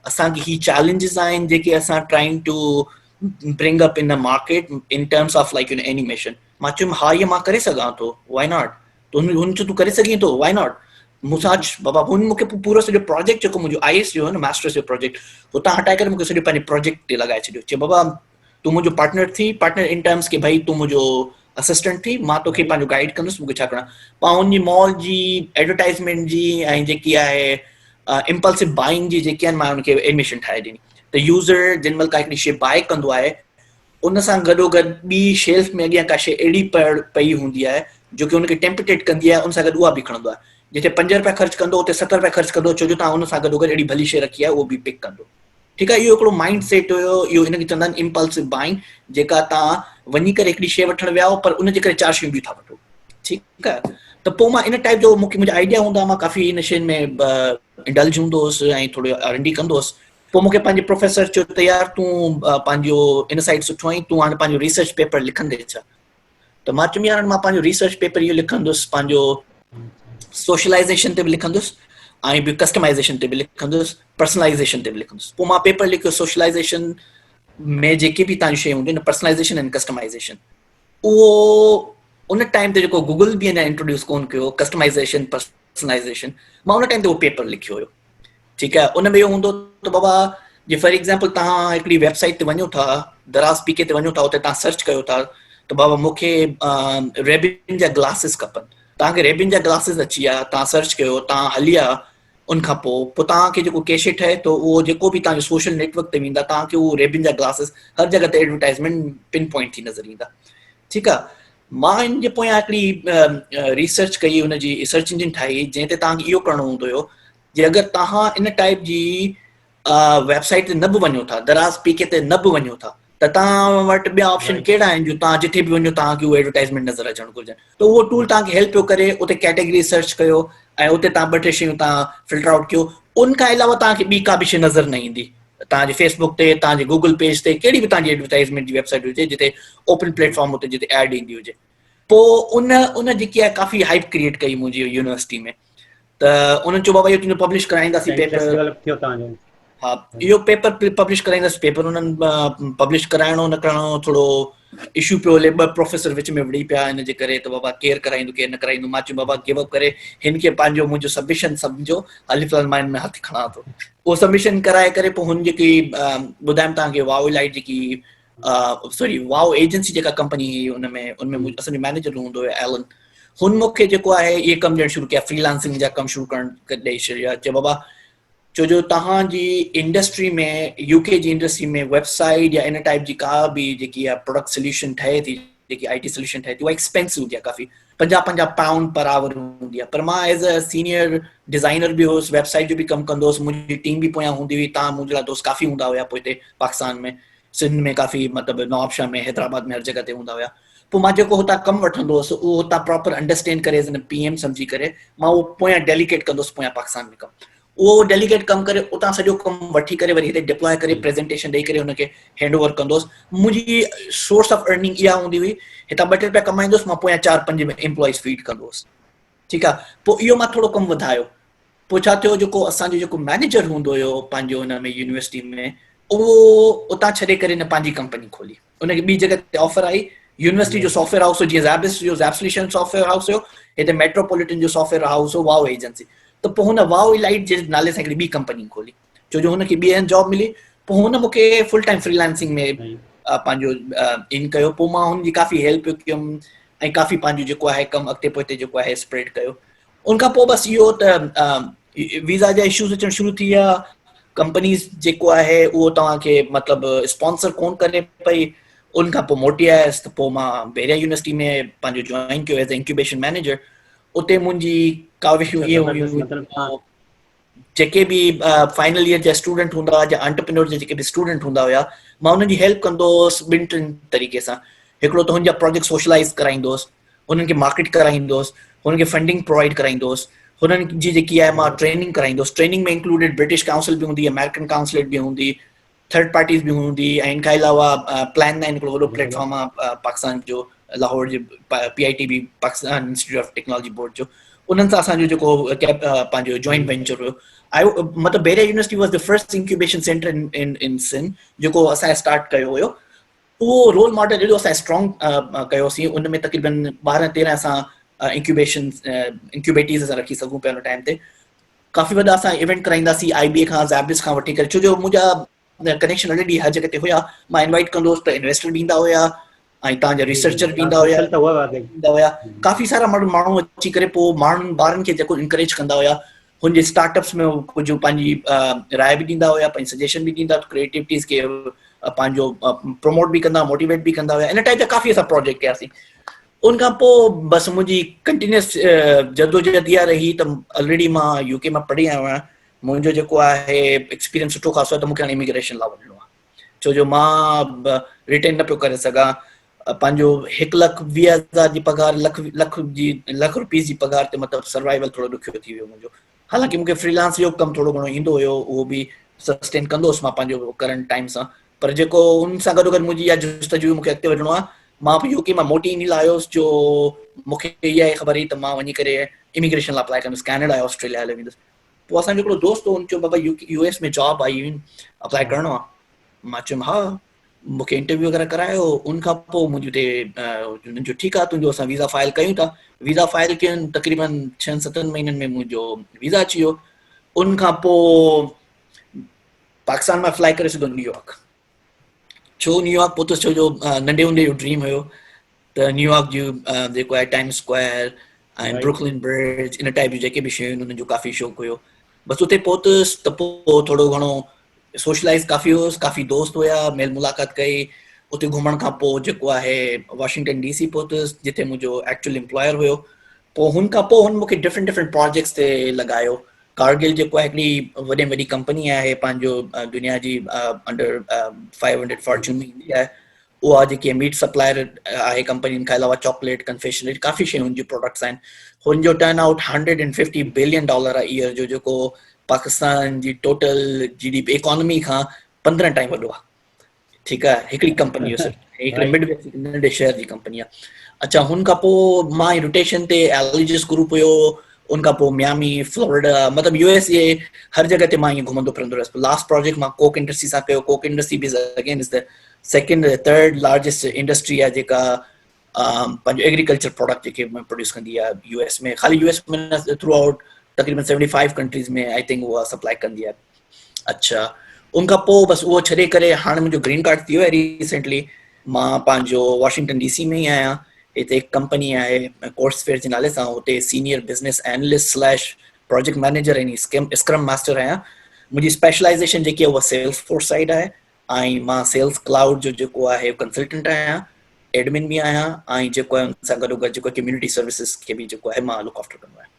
असांखे ही चैलेंजिस आहिनि जेके असां trying to bring up in the market in terms of like animation. मां चयुमि हा इहे मां करे सघां थो, वाई नॉट। त हुन चयो तूं करे सघीं थो, वाई नॉट। मूंसां बाबा हुन मूंखे पूरो सॼो प्रोजेक्ट जेको मुंहिंजो IS जो हो न मास्टर्स जो प्रोजेक्ट, हुतां हटाए करे मूंखे सॼो पंहिंजे प्रोजेक्ट ते लॻाए छॾियो। चयो बाबा तूं मुंहिंजो पार्टनर थी, पार्टनर इन टर्म्स के भाई तूं मुंहिंजो असिस्टेंट थी, मां तोखे पंहिंजो गाइड कंदुसि मूंखे छा करणो आहे। पाण हुन मॉल जी एडवर्टाइज़मेंट जी ऐं जेकी आहे इम्पल्सिव बाइंग जी जेकी आहिनि मां हुनखे एडमिशन ठाहे ॾिनी। त यूज़र जिन महिल का हिकिड़ी शइ बाय कंदो आहे उन सां गॾोगॾु ॿी शेल्फ में अॻियां का शइ अहिड़ी पई हूंदी आहे जो की हुनखे टेम्पटेट कंदी आहे, उन सां गॾु उहा बि खणंदो आहे। जिते 5 रुपया ख़र्च कंदो उते 7 रुपया ख़र्च कंदो, छो जो तव्हां उन सां गॾोगॾु अहिड़ी भली शइ रखी आहे उहो बि पिक कंदो। ठीकु आहे, इहो हिकिड़ो माइंड सेट हुयो, इहो हिनखे चवंदा आहिनि इम्पल्सिव बाइंग, जेका तव्हां वञी करे हिकिड़ी शइ वठणु विया पर उनजे करे 4 शयूं ॿियूं था वठो। ठीकु आहे, त पोइ मां इन टाइप जो मूंखे मुंहिंजा आइडिया हूंदा, मां काफ़ी इन शयुनि में इंडल्ज हूंदो हुउसि ऐं थोरो R&D कंदो हुउसि। पोइ मूंखे पंहिंजे प्रोफेसर चयो त यार तूं पंहिंजो इनसाइट सुठो आई, तूं हाणे पंहिंजो रिसर्च पेपर लिखंदे छा? त मां चयुमि यार मां पंहिंजो रिसर्च पेपर इहो लिखंदुसि, पंहिंजो सोशलाइज़ेशन ते बि लिखंदुसि ऐं ॿियो कस्टमाइज़ेशन ते बि लिखंदुसि, पर्सनलाइज़ेशन ते बि लिखंदुसि। पोइ मां पेपर लिखियो सोशलाइज़ेशन में जेके बि तव्हांजी शयूं हूंदियूं, पर्सनलाइज़ेशन ऐं कस्टमाइज़ेशन। उहो उन टाइम ते जेको गूगल बि अञा इंट्रोड्यूस कोन कयो, कस्टमाइज़ेशन पर्सनलाइज़ेशन, मां उन टाइम ते उहो पेपर लिखियो हुयो। ठीकु आहे, उन में इहो हूंदो त बाबा जे फॉर एग्ज़ाम्पल तव्हां हिकिड़ी वेबसाइट ते वञो था, दराज़ पीके ते वञो था, उते तव्हां सर्च कयो था त बाबा मूंखे रेबिन जा ग्लासिस खपनि, तव्हांखे रेबिन जा ग्लासिस अची विया, तव्हां सर्च कयो, तव्हां हली विया, उनखां पोइ तव्हांखे जेको कैशे ठहे थो उहो जेको बि तव्हांजो सोशल नेटवर्क ते वेंदा तव्हांखे उहो रेबिन जा ग्लासिस हर जॻह ते एडवर्टाइज़मेंट पिन पॉइंट थी नज़र ईंदा। ठीकु आहे, मां इन जे पोयां हिकिड़ी रिसर्च कई, हुनजी सर्च इंजिन ठाही जंहिं ते तव्हांखे इहो करिणो हूंदो हुयो जे अगरि तव्हां इन टाइप जी वेबसाइट ते न बि वञो था, दराज़ पीके ते न बि वञो था, त तव्हां वटि ॿिया ऑप्शन कहिड़ा आहिनि जो तव्हां जिथे बि वञो तव्हांखे उहो एडवर्टाइज़मेंट नज़र अचणु घुरिजनि। त उहो टूल तव्हांखे हेल्प पियो करे, उते कैटेगरी सर्च कयो ऐं उते तव्हां 2-3 शयूं तव्हां फिल्टर आउट कयो, उनखां अलावा तव्हांखे ॿी का बि शइ नज़र न ईंदी। तव्हांजे फेसबुक ते, तव्हांजे गूगल पेज ते, कहिड़ी बि तव्हांजी एडवर्टाइज़मेंट जी वेबसाइट हुजे जिते ओपन प्लेटफॉर्म हुते जिते एड ईंदी हुजे। पोइ उन जेकी आहे काफ़ी हाइप क्रिएट कई मुंहिंजी यूनिवर्सिटी में, त उन्हनि चयो बाबा इहो तुंहिंजो पब्लिश कराईंदासीं पेपर। हा, इहो पेपर पब्लिश कराईंदासीं पेपर। उन्हनि पब्लिश कराइणो न कराइणो थोरो इशू पियो हले, 2 प्रोफेसर विच में विड़ी पिया हिन जे करे, त बाबा केरु कराईंदो केरु न कराईंदो। मां चयो बाबा गिव अप करे हिन खे पंहिंजो मुंहिंजो सबमिशन सम्झो, हाली फ़िलहाल मां हिन में हथु खणा थो। उहो सबमिशन कराए करे पोइ हुन जेकी ॿुधायमि तव्हांखे वाओ इलाइट जेकी सॉरी वाओ एजेंसी जेका कंपनी हुई उनमें असांजो मैनेजर हूंदो हुयो एलन, हुन मूंखे जेको आहे इहे कमु ॾियणु शुरू कया, फ्रीलांसिंग जा कमु शुरू करणु ॾेई छॾिया। चयो बाबा छो जो तव्हांजी इंडस्ट्री में, यूके जी इंडस्ट्री में वेबसाइट या इन टाइप जी का बि जेकी आहे प्रोडक्ट सोल्यूशन ठहे थी, जेकी IT सोल्यूशन ठहे थी, उहा एक्सपेंसिव हूंदी आहे काफ़ी, £50 पर आवर हूंदी आहे। पर मां एज़ अ सीनियर डिज़ाइनर बि हुउसि, वेबसाइट जो बि कमु कंदो हुउसि, मुंहिंजी टीम बि पोयां हूंदी हुई। तव्हां मुंहिंजे लाइ दोस्त काफ़ी हूंदा हुया पोइ हिते पाकिस्तान में, सिंध में काफ़ी, मतिलबु नवाबशाह में, हैदराबाद में, हर जॻह ते हूंदा हुया। पोइ मां जेको हुतां कमु वठंदो हुउसि उहो हुतां प्रॉपर अंडरस्टैंड करे एज़ एन PM सम्झी करे मां उहो पोयां डेलीगेट कंदुसि पोयां पाकिस्तान में कमु। उहो डेलीगेट कमु करे उतां सॼो कमु वठी करे वरी हिते डिप्लॉय करे प्रेज़ेंटेशन ॾेई करे हुनखे हैंड ओवर कंदोसि। मुंहिंजी सोर्स ऑफ अर्निंग इहा हूंदी हुई, हितां 2-3 रुपया कमाईंदुसि, मां पोयां 4-5 एम्प्लॉइज़ फीड कंदो हुउसि। ठीकु आहे, पोइ इहो मां थोरो कमु वधायो। पोइ छा थियो, जेको असांजो जेको मैनेजर हूंदो हुयो पंहिंजो हुन में यूनिवर्सिटी में, उहो उतां छॾे करे न पंहिंजी कंपनी खोली, उनखे ॿी जॻह ते ऑफर आई। यूनिवर्सिटी जो सॉफ्टवेयर हाउस, जीअं ज़ैबिस जो ज़ैब सोल्यूशन सॉफ्टवेयर हाउस हुयो, हिते मेट्रोपॉलिटन जो सॉफ्टवेयर हाउस हो वाओ एजेंसी। त पोइ हुन वाओ इलाइट जे नाले सां हिकिड़ी ॿी कंपनी खोली, छो जो हुनखे ॿिए हंधि जॉब मिली। पोइ हुन मूंखे फुल टाइम फ्रीलांसिंग में पंहिंजो इन कयो। पोइ मां हुनजी काफ़ी हेल्प कयुमि ऐं काफ़ी पंहिंजो जेको आहे कमु अॻिते पोइ जेको आहे स्प्रेड कयो। उनखां पोइ बसि इहो त वीज़ा जा इशूज़ अचणु शुरू थी विया। कंपनीज़ जेको आहे उहो तव्हांखे मतिलबु स्पॉन्सर कोन करे पई। उनखां पोइ मोटी आयसि त पोइ मां बेरिया यूनिवर्सिटी में पंहिंजो जॉइन कयो एज़ ए इंक्यूबेशन मैनेजर। उते मुंहिंजी काविशूं इहे हुयूं, जेके बि फाइनल ईयर जा स्टूडेंट हूंदा हुआ, या एंटरप्रेन्योर जा जेके बि स्टूडेंट हूंदा हुया, मां उन्हनि जी हेल्प कंदो हुउसि 2-3 तरीक़े सां। हिकिड़ो त हुनजा प्रोजेक्ट सोशलाइज़ कराईंदो हुउसि, हुननि खे मार्केट कराईंदो हुउसि, हुननि खे फंडिंग प्रोवाइड कराईंदो हुउसि, हुननि जी जेकी आहे मां ट्रेनिंग कराईंदो हुउसि। ट्रेनिंग में इंक्लूडेड ब्रिटिश काउंसिल बि हूंदी, अमेरिकन काउंसिल बि हूंदी, थर्ड पार्टीज़ बि हूंदी, ऐं इनखां अलावा प्लान 9 हिकिड़ो वॾो प्लेटफॉर्म आहे पाकिस्तान जो, लाहौर जे PITB Pakistan institute of technology board जो, उन्हनि सां असांजो जेको पंहिंजो जॉइंट वेंचर हुयो। मतिलबु Bahria university was the first incubation centre in Sindh जेको असां स्टार्ट कयो हुयो। उहो रोल मॉडल एॾो असां स्ट्रॉन्ग कयोसीं, उन में तक़रीबन 12-13 असां इंक्यूबेटीज़ असां रखी सघूं पिया हुन टाइम ते। काफ़ी वॾा असां इवेंट कराईंदासीं IBA खां, ज़ैबिस खां वठी करे, छो जो मुंहिंजा कनेक्शन ऑलरेडी हर जॻह ते हुया। मां इनवाइट कंदो हुउसि त इन्वेस्टर बि ईंदा हुया, ऐं तव्हांजा रिसर्चर बि ईंदा सोशल त हुआ वाकई हुया काफ़ी सारा माण्हू अची करे पोइ माण्हुनि ॿारनि खे जेको इनकरेज कंदा हुया हुनजे स्टार्टअप्स में कुझु पंहिंजी राय बि ॾींदा हुया, पंहिंजी सजेशन बि ॾींदा, क्रिएटिविटीज़ खे पंहिंजो प्रमोट बि कंदा, मोटिवेट बि कंदा हुया। इन टाइप जा काफ़ी असां प्रोजेक्ट कयासीं। उन खां पोइ बसि मुंहिंजी कंटिन्यूस जदोजहद इहा रही त ऑलरेडी मां यूके मां पढ़ी आयो आहियां, मुंहिंजो जेको आहे एक्सपीरियंस सुठो ख़ासो आहे, त मूंखे हाणे इमिग्रेशन लाइ वञिणो आहे, छो जो मां रिटेन न पियो करे सघां। पंहिंजो 1,20,000 जी पघार, लख रुपीज़ जी पघार ते मतिलबु सर्वाइवल थोरो ॾुखियो थी वियो मुंहिंजो। हालांकि मूंखे फ्रीलांस जो कमु थोरो घणो ईंदो हुयो, उहो बि सस्टेन कंदो हुउसि मां पंहिंजो करंट टाइम सां, पर जेको उन सां गॾो गॾु मुंहिंजी इहा जस्तजू मूंखे अॻिते वधिणो आहे। मां बि यूके मां मोटी इन लाइ आयुसि जो मूंखे इहा ई ख़बर हुई त मां वञी करे इमिग्रेशन लाइ अप्लाई कंदुसि, कैनेडा या ऑस्ट्रेलिया हली वेंदुसि। पोइ असांजो हिकिड़ो दोस्त हो, हुन चयो बाबा US में जॉब आई हुई, अप्लाई करिणो आहे। मां चयुमि हा, मूंखे इंटरव्यू वग़ैरह करायो। उन खां पोइ मुंहिंजी हुते हुननि जो ठीकु आहे, तुंहिंजो असां वीज़ा फाइल कयूं था। वीज़ा फाइल कयुनि, तक़रीबन 6-7 महीननि में मुंहिंजो वीज़ा अची वियो। उन खां पोइ पाकिस्तान मां फ्लाई करे सिधो न्यूयॉर्क। छो न्यूयॉर्क पहुतुसि, छो जो नंढे हूंदे जो ड्रीम हुयो त न्यूयॉर्क जो जेको आहे टाइम स्क्वायर ऐं ब्रुकलिन ब्रिज, इन टाइप जी जेके बि शयूं आहिनि, उन्हनि जो काफ़ी शौक़ु हुयो। बसि उते पहुतुसि त पोइ थोरो घणो सोशलाइज़ काफ़ी हुयुसि, काफ़ी दोस्त हुया, मेल मुलाक़ात कई। उते घुमण खां पोइ जेको आहे वॉशिंगटन DC पहुतुसि, जिथे मुंहिंजो एक्चुअल एम्प्लॉयर हुयो। पोइ हुन खां पोइ हुन मूंखे डिफरेंट प्रोजेक्ट्स ते लॻायो। कारगिल जेको आहे हिकिड़ी वॾे में वॾी कंपनी आहे, पंहिंजो दुनिया जी अंडर 500 फॉर्च्यून में ईंदी आहे। उहा जेकी मीट सप्लायर आहे कंपनी खां अलावा चॉकलेट, कन्फेक्शनरी, काफ़ी शयूं जी प्रोडक्ट्स आहिनि। हुनजो टर्न आउट $150 बिलियन आहे ईयर जो, जेको पाकिस्तान जी टोटल GDP इकोनॉमी खां 15 टाइम वॾो आहे। ठीकु आहे, हिकिड़ी कंपनी हिकिड़े मिड नंढे शहर जी कंपनी आहे। अच्छा, हुन खां पोइ मां रोटेशन ते एलिजिस ग्रुप हुयो, उन खां पोइ मियामी, फ्लोरिडा, मतिलबु USA हर जॻह ते मां ईअं घुमंदो फिरंदो रहियुसि। लास्ट प्रोजेक्ट मां कोक इंडस्ट्री सां कयो। कोक इंडस्ट्री बि again is the second third largest industry आहे जेका पंहिंजो एग्रीकल्चर प्रोडक्ट जेके प्रोड्यूस कंदी आहे US में। ख़ाली US में न, थ्रू आउट तक़रीबन 75 कंट्रीज़ में आई थिंक उहा सप्लाई कंदी आहे। अच्छा, उन खां पोइ बसि उहो छॾे करे हाणे मुंहिंजो ग्रीन कार्ड थी वियो आहे रिसेंटली। मां पंहिंजो वॉशिंगटन DC में ई आहियां। हिते हिकु कंपनी आहे कोर्सफेयर जे नाले सां, हुते senior business analyst slash project manager ऐं स्क्रम मास्टर आहियां। मुंहिंजी स्पेशलाइज़ेशन जेकी आहे उहा सेल्स फोर्स साइड आहे, ऐं मां सेल्स क्लाउड जो जेको आहे कंसल्टेंट आहियां, एडमिन बि आहियां, ऐं जेको आहे उन सां गॾो गॾु जेको कम्युनिटी सर्विसिस खे बि जेको आहे मां लुक आफ्टर कंदो आहियां।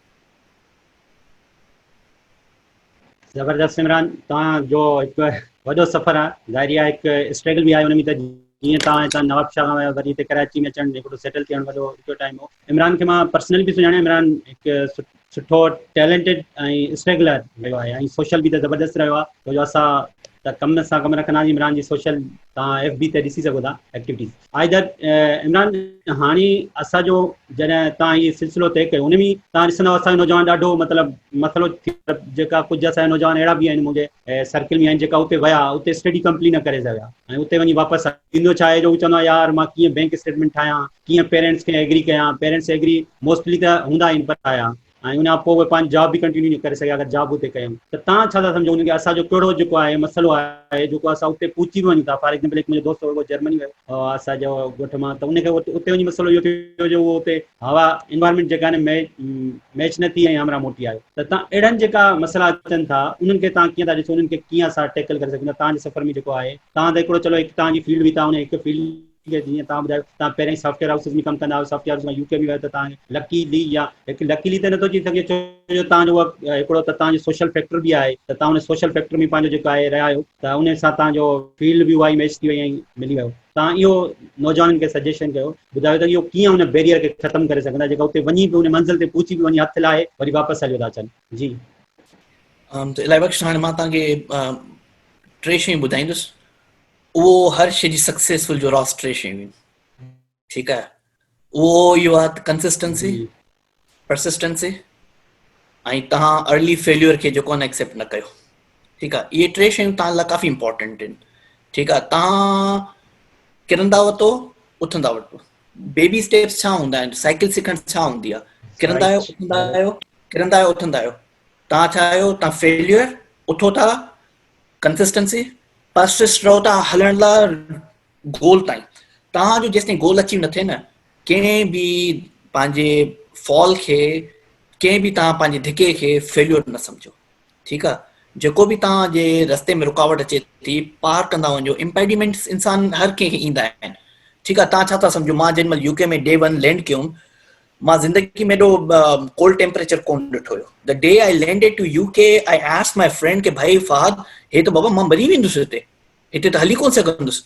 ज़बरदस्त इमरान, तव्हांजो हिकु वॾो सफ़र आहे, ज़ाहिरी आहे हिकु स्ट्रगल बि आहे हुन में। त जीअं तव्हां हितां नवाबशाह खां वरी हिते कराची में अचणु, हिकिड़ो सेटल थियणु वॾो हिकिड़ो टाइम हो। इमरान खे मां पर्सनली बि सुञाणा। इमरान हिकु सुठो टैलेंटेड ऐं स्ट्रगलर रहियो आहे, ऐं सोशल बि त ज़बरदस्त रहियो आहे, छो जो असां त कम सां कमु रखंदासीं। इमरान जी सोशल तव्हां FB ते ॾिसी सघो था एक्टिविटीज़। आइदर इमरान, हाणे असांजो जॾहिं तव्हां इहो सिलसिलो तइ कयो, उन में तव्हां ॾिसंदव असांजो नौजवान ॾाढो मतिलबु मसइलो जेका कुझु असांजा नौजवान अहिड़ा बि आहिनि मुंहिंजे सर्किल में आहिनि, जेका उते विया, उते स्टडी कंप्लीट न करे सघिया, ऐं उते वञी वापसि ईंदो छा आहे जो चवंदो आहे यार मां कीअं बैंक स्टेटमेंट ठाहियां, कीअं पेरेंट्स खे एग्री कयां। पेरेंट्स एग्री मोस्टली त हूंदा आहिनि पर आया, ऐं उन खां पोइ उहे पंहिंजी जॉब बि कंटिन्यू न करे सघिया अगरि जॉब उते कयूं। त तव्हां छा था सम्झो उनखे, असांजो कहिड़ो जेको आहे मसइलो आहे जेको असां उते पहुची बि वञूं था। फॉर एग्जाम्पल हिकु मुंहिंजो दोस्त हुओ, जर्मनी वियो असांजो ॻोठ मां, त उनखे उते वञी मसइलो इहो थियो जो उहो उते हवा इन्वायरमेंट जेका आहे मैच न थी, ऐं हमरा मोटी आयो। त तव्हां अहिड़नि जेका मसइला अचनि था उन्हनि खे तव्हां कीअं था ॾिसो, उन्हनि खे कीअं असां टैकल करे सघूं था तव्हांजे सफ़र में जेको आहे। तव्हां त हिकिड़ो चलो हिकु तव्हांजी फील्ड बि, तव्हां उन हिकु फील्ड जीअं तव्हां ॿुधायो, तव्हां पहिरीं सॉफ्टवेयर हाउसिस में कमु कंदा आहियो, सॉफ्टवेयर हाउस मां UK में वियो त तव्हां लकीली, या हिकु लकीली त नथो चई सघे, छो जो तव्हांजो उहा हिकिड़ो त तव्हांजो सोशल फैक्टर बि आहे, त तव्हां उन सोशल फैक्टर में पंहिंजो जेको आहे रहिया आहियो, त उन सां तव्हांजो फील्ड बि उहा ई मैच थी वई ऐं मिली वियो। तव्हां इहो नौजवाननि खे सजेशन कयो, ॿुधायो त इहो कीअं उन बैरियर खे ख़तमु करे सघंदा, जेका उते वञी बि उन मंज़िल ते पहुची बि वञी हथु लाहे वरी वापसि हलियो था अचनि। जी त इलाही बख़्श, हाणे मां तव्हांखे 3 शयूं ॿुधाईंदुसि। उहो हर शइ जी सक्सेसफुल जो रॉस 3 शयूं आहिनि। ठीकु आहे, उहो इहो आहे कंसिस्टेंसी, परसिस्टेंसी, ऐं तव्हां अर्ली फेल्यूर खे जेको आहे एक्सेप्ट न कयो। ठीकु आहे, इहे 3 शयूं तव्हां लाइ काफ़ी इंपॉर्टेंट आहिनि। ठीकु आहे, तव्हां किरंदा वरितो, उथंदा वरितो। बेबी स्टेप्स छा हूंदा आहिनि, साइकिल सिखणु छा हूंदी आहे, किरंदा आहियो, उथंदा आहियो, किरंदा आहियो, उथंदा आहियो। तव्हां छा आहियो, तव्हां फेल्यूर, उथो था, कंसिस्टेंसी, पर्सिस्ट रहो था हलण लाइ गोल ताईं। तव्हांजो जेसिताईं गोल अचीव न थिए न, कंहिं बि पंहिंजे फॉल खे, कंहिं बि तव्हां पंहिंजे धिके खे फेल्योर न सम्झो, ठीकु आहे। जेको बि तव्हांजे रस्ते में रुकावट अचे थी, पार कंदा वञो। इम्पेडिमेंट्स इंसान हर कंहिंखे ईंदा आहिनि, ठीकु आहे। तव्हां छा था सम्झो, मां जेॾी महिल यूके में डे 1 लैंड कयुमि, मां ज़िंदगी में एॾो कोल्ड टेम्परेचर कोन ॾिठो हुयो। The day I landed to UK, I asked my friend के भाई फहद, हे त बाबा मां मरी वेंदुसि, हिते त हली कोन सघंदुसि।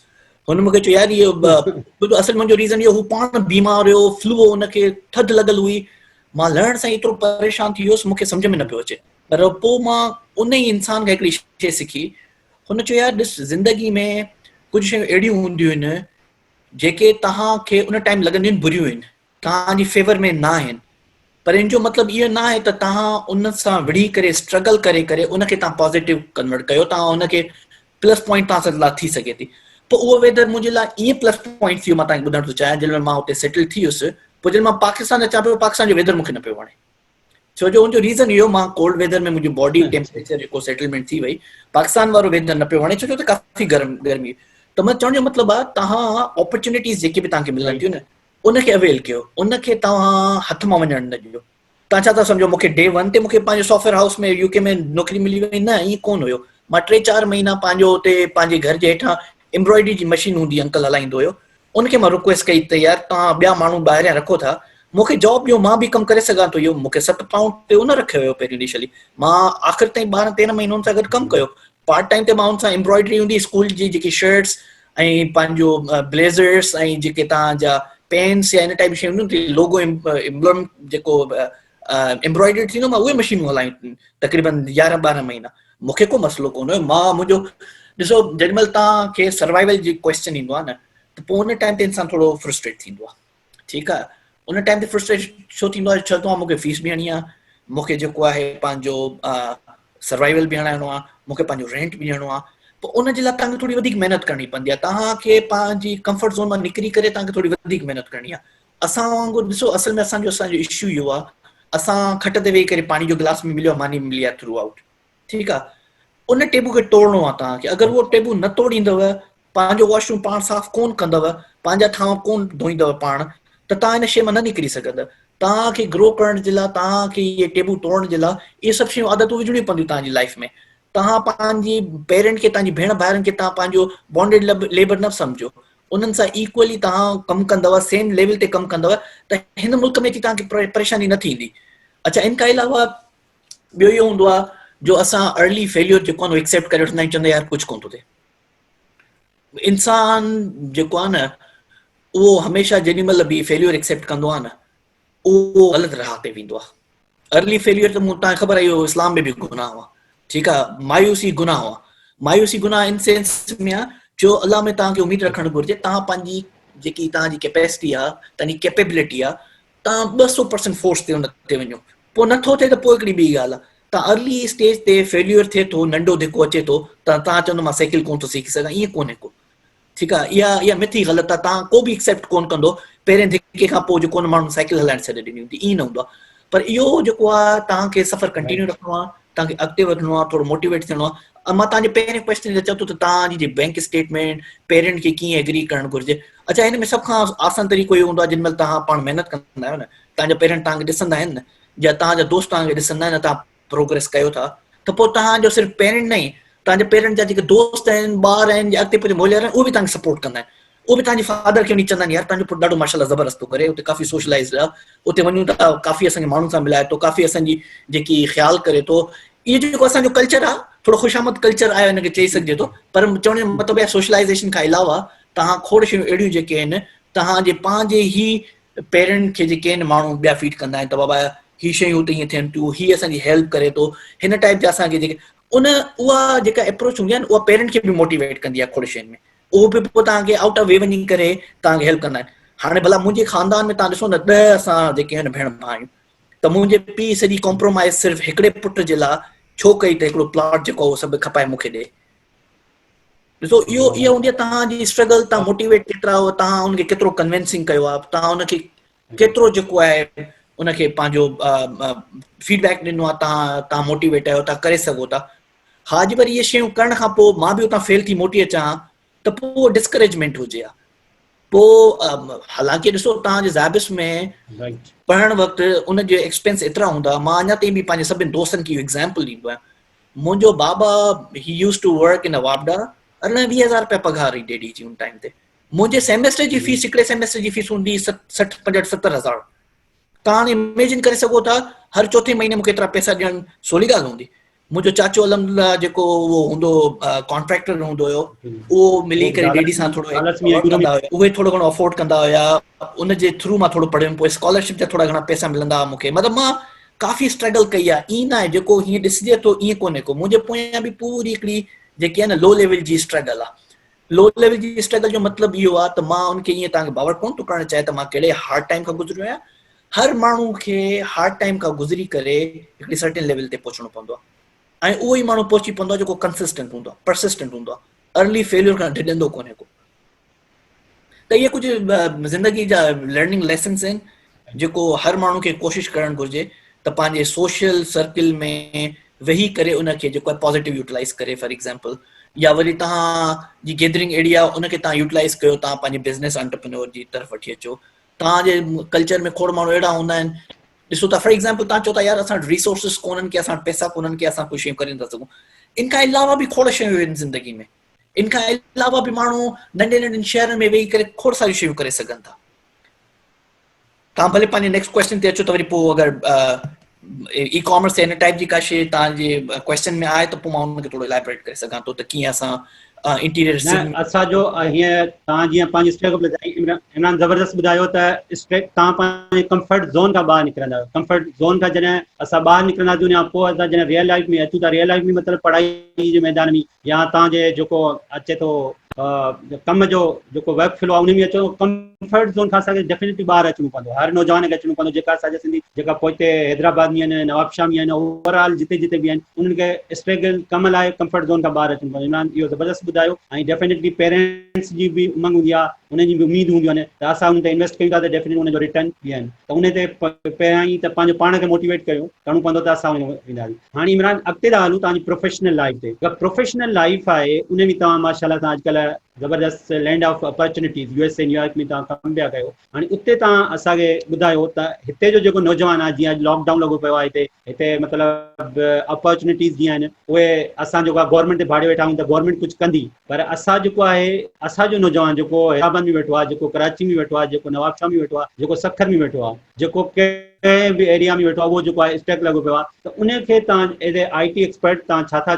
हुन मूंखे चयो यार इहो असल मुंहिंजो रीज़न इहो, हू पाण बीमार हुयो, फ्लू हो, हुनखे थधि लॻल हुई। मां लहण सां एतिरो परेशान थी वियुसि, मूंखे सम्झ में न पियो अचे। पर पोइ मां उन ई इंसान खां हिकिड़ी शइ सिखी। हुन चयो यार ॾिस, ज़िंदगी में कुझु शयूं अहिड़ियूं हूंदियूं आहिनि जेके तव्हांखे उन टाइम लॻंदियूं आहिनि बुरियूं आहिनि, तव्हांजी फेवर में न आहिनि, पर इन जो मतिलबु इहो न आहे त तव्हां उन सां विढ़ी करे स्ट्रगल करे करे उनखे तव्हां पॉज़िटिव कन्वर्ट कयो, तव्हां उनखे प्लस पॉइंट तव्हां सां लाइ थी सघे थी। पोइ उहो वेदर मुंहिंजे लाइ ईअं प्लस पॉइंट थी वियो। मां तव्हांखे ॿुधाइण थो चाहियां, जॾहिं मां हुते सेटल थी वियुसि, पोइ जॾहिं मां पाकिस्तान अचां पियो, पाकिस्तान जो वेदर मूंखे न पियो वणे। छो जो उनजो रीज़न इहो, मां कोल्ड वेदर में मुंहिंजी बॉडी टेम्परेचर जेको सेटलमेंट थी वई, पाकिस्तान वारो वेदर न पियो वणे, छो जो त काफ़ी गर्मी। त मां चवण जो मतिलबु आहे, तव्हां अपॉर्चुनिटीज़ जेके बि तव्हांखे मिलनि थियूं न, उनखे अवेल कयो, उनखे तव्हां हथ मां वञण न ॾियो। तव्हां छा था सम्झो, मूंखे डे 1 ते मूंखे पंहिंजे सॉफ्टवेयर हाउस में यूके में नौकिरी मिली वई? न, ईअं कोन हुयो। मां 3-4 महीना पंहिंजो हुते पंहिंजे घर जे हेठां एम्ब्रॉयडरी जी मशीन हूंदी, अंकल हलाईंदो हुयो, उनखे मां रिक्वेस्ट कई त यार तव्हां ॿिया माण्हू ॿाहिरियां रखो था, मूंखे जॉब ॾियो, मां बि कमु करे सघां थो। इहो मूंखे 7 पाउंड ते उन रखियो हुयो पहिरीं इनिशियली। मां आख़िर ताईं 12-13 महीननि सां गॾु कमु कयो। पार्ट टाइम ते मां हुन सां एम्ब्रॉयडरी हूंदी, स्कूल जी जेकी शर्ट्स ऐं पंहिंजो ब्लेज़र्स ऐं जेके तव्हांजा पेंट्स या इन टाइप जी शयूं हूंदियूं, लोगो एम्ब्लम जेको एम्ब्रॉयडरी थींदो, मां उहे मशीनूं हलायूं तक़रीबन 11-12 महीना। मूंखे को मसइलो कोन हुयो। मां मुंहिंजो ॾिसो, जेॾी महिल तव्हांखे सर्वाइवल जी क्वेश्चन ईंदो आहे न, त पोइ उन टाइम ते इंसान थोरो फ्रस्ट्रेट थींदो आहे, ठीकु आहे। उन टाइम ते फ्रस्ट्रेट छो थींदो आहे? छो त मूंखे फीस बि ॾियणी आहे, मूंखे जेको आहे पंहिंजो सर्वाइवल बि हलाइणो आहे, मूंखे पंहिंजो रेंट बि ॾियणो आहे। पोइ उन जे लाइ तव्हांखे थोरी वधीक महिनत करणी पवंदी आहे। तव्हांखे पंहिंजी कंफर्ट ज़ोन मां निकिरी करे तव्हांखे थोरी वधीक महिनत करणी आहे। असां वांगुरु ॾिसो, असल में असांजो इश्यू इहो आहे, असां खट ते वेही करे पाणी जो गिलास में मिलियो आहे, मानी मिली आहे थ्रू आउट, ठीकु आहे। उन टेबू खे तोड़णो आहे तव्हांखे। अगरि उहो टेबू न तोड़ींदव, पंहिंजो वॉशरूम पाण साफ़ कोन कंदव, पंहिंजा थांव कोन धोईंदव पाण, त तव्हां इन शइ मां न निकिरी सघंदव। तव्हांखे ग्रो करण जे लाइ, तव्हांखे इहे टेबू तोड़ण जे लाइ इहे सभु शयूं आदतूं विझणियूं पवंदियूं तव्हांजी लाइफ में। तव्हां पंहिंजी पेरेंट खे, तव्हांजी भेण भाउरनि खे तव्हां पंहिंजो बॉन्डेड लेबर न सम्झो। उन्हनि सां इक्वली तव्हां कमु कंदव, सेम लेवल ते कमु कंदव, त हिन मुल्क में तव्हांखे परेशानी न थींदी। अच्छा, इन खां अलावा ॿियो इहो हूंदो आहे जो असां अर्ली फेल्योर जेको आहे एक्सेप्ट करे वठंदा आहियूं, चवंदा यार कुझु कोन थो थिए। इंसान जेको आहे न, उहो हमेशह जेॾी महिल बि फेल्योर एक्सेप्ट कंदो आहे न, उहो ग़लति राह ते वेंदो आहे। अर्ली फेल्योर त तव्हांखे ख़बर आहे, इहो इस्लाम में बि गुनाह आहे, ठीकु आहे। मायूसी गुनाह आहे। मायूसी गुनाह इन सेंस में आहे जो अलाह में तव्हांखे उमेद रखणु घुरिजे, तव्हां पंहिंजी जेकी तव्हांजी कैपेसिटी आहे, तव्हांजी कैपेबिलिटी आहे, तव्हां 200% फोर्स ते उन ते वञो। पोइ नथो थिए त पोइ हिकिड़ी ॿी ॻाल्हि आहे। तव्हां अर्ली स्टेज ते फेल्योर थिए थो, नंढो धिको अचे थो, त तव्हां चवंदो मां साइकिल कोन थो सीखी सघां, ईअं कोन्हे को, ठीकु आहे। इहा मिथी ग़लति आहे। तव्हां को बि एक्सेप्ट कोन कंदो पहिरें धिके खां पोइ जेको माण्हू साइकिल हलाइण छॾे ॾिनी हूंदी, ईअं न हूंदो आहे। पर इहो जेको आहे, तव्हांखे सफ़र कंटिन्यू रखिणो आहे, तव्हांखे अॻिते वधणो आहे, थोरो मोटिवेट थियणो आहे। मां तव्हांजे पहिरें क्वेश्चन ते चवां थो त तव्हांजी बैंक स्टेटमेंट पेरेंट खे कीअं एग्री करणु घुरिजे। अच्छा, हिन में सभ खां आसान तरीक़ो इहो हूंदो आहे, जेॾी महिल तव्हां पाण महिनत कंदा आहियो न, तव्हांजा पेरेंट तव्हांखे ॾिसंदा आहिनि न, या तव्हांजा दोस्त तव्हांखे ॾिसंदा आहिनि, तव्हां प्रोग्रेस कयो था, त पोइ तव्हांजो सिर्फ़ु पेरेंट न, तव्हांजे पेरेंट जा जेके दोस्त आहिनि, ॿार आहिनि, या अॻिते पोइ मोलियार आहिनि, उहे बि तव्हांखे सपोर्ट कंदा आहिनि। उहे बि तव्हांजे फादर खे वञी चवंदा आहिनि यार तव्हांजो पुटु ॾाढो माशाल्लाह ज़बरदस्त थो करे, उते काफ़ी सोशलाइज़ आहे, उते वञूं था, काफ़ी असांखे माण्हुनि सां मिलाए थो, काफ़ी असांजी जेकी ख़्यालु करे थो। इहो जेको असांजो कल्चर आहे, थोरो ख़ुशामद कल्चर आहे हिनखे चई सघिजे थो। पर चवण जो मतिलबु आहे, सोशलाइज़ेशन खां अलावा तव्हां खोड़ शयूं अहिड़ियूं जेके आहिनि, तव्हांजे पंहिंजे ई पेरेंट खे जेके आहिनि माण्हू ॿिया फीड कंदा आहिनि, त बाबा ही शयूं हुते हीअं थियनि थियूं, ही असांजी हेल्प करे थो, हिन टाइप जा असांखे जेके उहा जेका अप्रोच हूंदी आहे न, उहा पेरेंट खे बि मोटिवेट कंदी आहे खोड़ शयुनि में। उहो बि पोइ तव्हांखे आउट ऑफ वे वञी करे तव्हांखे हेल्प कंदा आहिनि। हाणे भला मुंहिंजे ख़ानदान में तव्हां ॾिसो न, 10 असां जेके आहिनि भेण भाउ आहियूं, त मुंहिंजे पीउ सॼी कॉम्प्रोमाइज़ सिर्फ़ु हिकिड़े पुट जे लाइ छो कई, त हिकिड़ो प्लॉट जेको उहो सभु खपाए मूंखे ॾे। ॾिसो, इहो हूंदी आहे तव्हांजी स्ट्रगल, तव्हां मोटिवेट केतिरा हो, तव्हां हुनखे केतिरो कन्विंसिंग कयो आहे, तव्हां हुनखे केतिरो जेको आहे उनखे पंहिंजो फीडबैक ॾिनो आहे, तव्हां मोटिवेट आहियो, तव्हां करे सघो था। हा जी, पर इहे शयूं करण खां पोइ मां बि उतां फेल थी मोटी अचां, त पोइ डिस्करेजमेंट हुजे हा, पोइ हालांकि ॾिसो तव्हांजे ज़ाबिस में राइट पढ़ण वक़्तु उन जो एक्सपेंस एतिरा हूंदा, मां अञा ताईं बि पंहिंजे सभिनि दोस्तनि खे एग्ज़ाम्पल ॾींदो आहियां। मुंहिंजो बाबा ही यूज़ टू वर्क इन वापडा, 20,000 रुपया पघार हुई डैडी जी उन टाइम ते। मुंहिंजे सेमेस्टर जी फीस, हिकिड़े सेमेस्टर जी फीस हूंदी 60, 65, 70,000। तव्हां हाणे इमेजिन करे सघो था हर चौथे महीने मूंखे एतिरा पैसा ॾियणु सवली ॻाल्हि हूंदी। मुंहिंजो चाचो अलहमदिल्ला जेको उहो हूंदो कॉन्ट्रैक्टर हूंदो हुयो, उहो मिली करे डैडी सां थोरो वर्क कंदा हुया, उहे थोरो घणो अफोर्ड कंदा हुया, उनजे थ्रू मां थोरो पढ़ियुमि, पोइ स्कॉलरशिप जा थोरा घणा पैसा मिलंदा हुआ मूंखे। मतिलबु मां काफ़ी स्ट्रगल कई आहे। ईअं न आहे जेको हीअं ॾिसिजे थो ईअं कोन्हे को, मुंहिंजे पोयां बि पूरी हिकिड़ी जेकी आहे न लो लेवल जी स्ट्रगल आहे। लो लेवल जी स्ट्रगल जो मतिलबु इहो आहे त मां उनखे ईअं तव्हांखे बावर कोन थो करणु चाहे त मां कहिड़े हार्ड टाइम खां गुज़रियो आहियां। हर माण्हू खे हार्ड टाइम खां गुज़री करे हिकिड़ी सर्टेन लेवल ते पहुचणो पवंदो आहे, ऐं उहो ई माण्हू पहुची पवंदो आहे जेको कंसिस्टेंट हूंदो आहे, परसिस्टेंट हूंदो आहे, अर्ली फेल्यूर खां डिॼंदो कोन्हे को। त इहे कुझु ज़िंदगी जा लर्निंग लेसन्स आहिनि जेको हर माण्हू खे कोशिशि करणु घुरिजे त पंहिंजे सोशल सर्किल में वेही करे उनखे जेको आहे पॉज़िटिव यूटिलाइज़ करे। फॉर एग्ज़ाम्पल, या वरी तव्हांजी गैदरिंग अहिड़ी आहे उनखे तव्हां यूटिलाइज़ कयो, तव्हां पंहिंजे बिज़नेस एंटरप्रेन्योर जी तरफ़ वठी अचो। तव्हांजे कल्चर में खोड़ माण्हू अहिड़ा हूंदा आहिनि, ॾिसो था फॉर एग्ज़ाम्पल तव्हां चओ था यार असां रिसोर्सिस कोन्हनि की असां पैसा कोन्हनि की असां कुझु शयूं करे नथा सघूं। इन खां अलावा बि खोड़ शयूं आहिनि ज़िंदगी में। इन खां अलावा बि माण्हू नंढे नंढनि शहरनि में वेही करे खोड़ सारियूं शयूं करे सघनि था। तव्हां भले पंहिंजे नेक्स्ट क्वेश्चन ते अचो त वरी पोइ अगरि ई कॉमर्स या इन टाइप जी का शइ तव्हांजे क्वेश्चन में आहे त पोइ मां उनखे थोरो इलैबोरेट करे सघां थो त कीअं असां इंटीरियर न असांजो हीअं तव्हां जीअं पंहिंजी स्ट्रगल ॿुधाई इमरान ज़बरदस्त ॿुधायो त तव्हां पंहिंजे कंफर्ट ज़ोन खां ॿाहिरि निकिरंदा आहियो। कंफर्ट ज़ोन खां जॾहिं असां ॿाहिरि निकिरंदासीं उन खां पोइ असां जॾहिं रियल लाइफ में अचूं था, रियल लाइफ में मतिलबु पढ़ाई जे मैदान में या तव्हांजे जेको अचे थो कम जो जेको वर्क फ्लो आहे उन में अचो, कंफर्ट ज़ोन खां असांखे डेफिनेटली ॿाहिरि अचिणो पवंदो, हर नौजवान खे अचिणो पवंदो। जेका असांजा सिंधी जेका पोइते हैदराबाद में आहिनि, नवाबशाह में आहिनि, ओवरऑल जिते जिते बि आहिनि, उन्हनि खे स्ट्रगल कम लाइ कंफर्ट ज़ोन खां ॿाहिरि अचिणो पवंदो। इमरान इहो ज़बरदस्त ॿुधायो। ऐं डेफिनेटली पेरेंट्स जी बि उमंग हूंदी आहे, उन्हनि जी बि उमेद हूंदियूं आहिनि त असां उन ते इन्वेस्ट कयूं था त डेफिनेटली उनजो रिटर्न बि आहिनि। त उन ते पहिरियां ई त पंहिंजो पाण खे मोटिवेट करिणो पवंदो त असां वेंदासीं। हाणे इमरान अॻिते था हलूं तव्हांजी प्रोफेशनल लाइफ ते। प्रोफेशनल लाइफ आहे उन में तव्हां माशाल्लाह सां अॼुकल्ह ज़बरदस्त land of opportunities USA New York में तव्हां कमु पिया कयो। हाणे उते तव्हां असांखे ॿुधायो त हिते जो जेको नौजवान आहे, जीअं अॼु लॉकडाउन लॻो पियो आहे हिते मतिलबु अपॉर्चुनिटीज़ जीअं आहिनि उहे असां जेको आहे गवर्नमेंट ते भाड़े वेठा आहियूं त गवर्नमेंट कुझु कंदी, पर असां जेको आहे असांजो नौजवान जेको हैदराबाद में वेठो आहे, जेको कराची में वेठो आहे, जेको नवाबशाह में वेठो आहे, जेको सखर में वेठो आहे, जेको कंहिं बि एरिया में वेठो आहे, उहो जेको आहे स्टक लॻो पियो आहे, त उनखे तव्हां एज़ ए IT एक्सपर्ट तव्हां छा था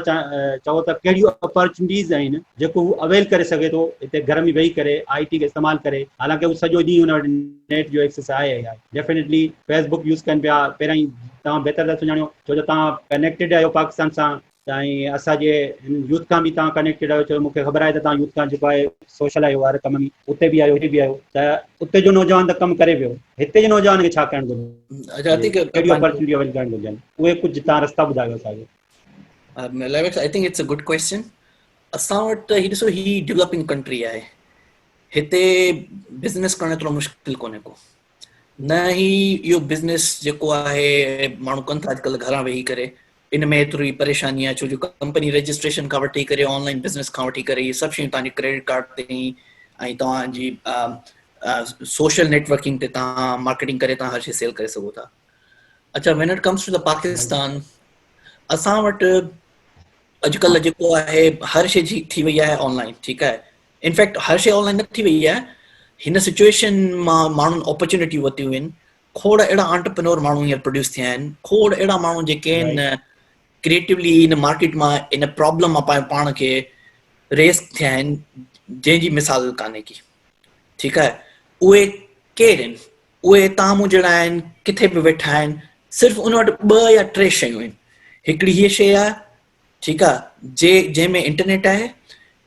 चओ त कहिड़ियूं अपॉर्चुनिटीज़ आहिनि जेको हू अवेल करे सघे थो हिते घर में वेही करे IT खे इस्तेमालु करे। हालांकि हू सॼो ॾींहुं हुन वटि नेट जो एक्सेस आहे। डेफिनेटली फेसबुक यूज़ कनि पिया, पहिरियों ई तव्हां बहितर था सुञाणो छो जो तव्हां कनेक्टेड आहियो पाकिस्तान सां, ऐं असांजे यूथ खां बि तव्हां कनेक्टेड आहियो। छो मूंखे ख़बर आहे त तव्हां यूथ खां जेको आहे सोशल आहियो, हर कम में उते बि आहियो, हिते बि आहियो, त उते जो नौजवान त कमु करे पियो, हिते जे नौजवान खे छा करणु घुरिजे, कहिड़ी अपॉर्चुनिटी अवेल करणु घुरिजनि, उहे कुझु तव्हां रस्ता ॿुधायो असांखे। I think it's a good question. असां वटि त हीउ ॾिसो, ही डेवलपिंग कंट्री आहे, हिते बिज़नेस करणु एतिरो मुश्किल कोन्हे को। न ही इहो बिज़नेस जेको आहे माण्हू कनि था अॼुकल्ह घरां वेही करे, इन में एतिरी परेशानी आहे छो जो कंपनी रजिस्ट्रेशन खां वठी करे ऑनलाइन बिज़नेस खां वठी करे इहे सभु शयूं तव्हांजे क्रेडिट कार्ड ते ई, ऐं तव्हांजी सोशल नेटवर्किंग ते तव्हां मार्केटिंग करे तव्हां हर शइ सेल करे सघो था। अच्छा, when it comes to the Pakistan, असां वटि अॼुकल्ह जेको आहे हर शइ जी थी वई आहे ऑनलाइन, ठीकु आहे। इनफैक्ट हर शइ ऑनलाइन न थी वई आहे, हिन सिचुएशन मां माण्हुनि अपॉर्चुनिटी वरितियूं आहिनि। खोड़ अहिड़ा एंटरप्रेन्योर माण्हू हींअर प्रोड्यूस थिया आहिनि, खोड़ अहिड़ा माण्हू जेके आहिनि क्रिएटिवली इन मार्केट मां इन प्रॉब्लम मां पाण खे रेस थिया आहिनि जंहिंजी मिसाल कान्हे की, ठीकु आहे। उहे केरु आहिनि? उहे तव्हां मूं जहिड़ा आहिनि, किथे बि वेठा आहिनि, सिर्फ़ु उन वटि 2 या 3 शयूं आहिनि। हिकिड़ी हीअ शइ आहे, ठीकु आहे, जंहिंमें इंटरनेट आहे,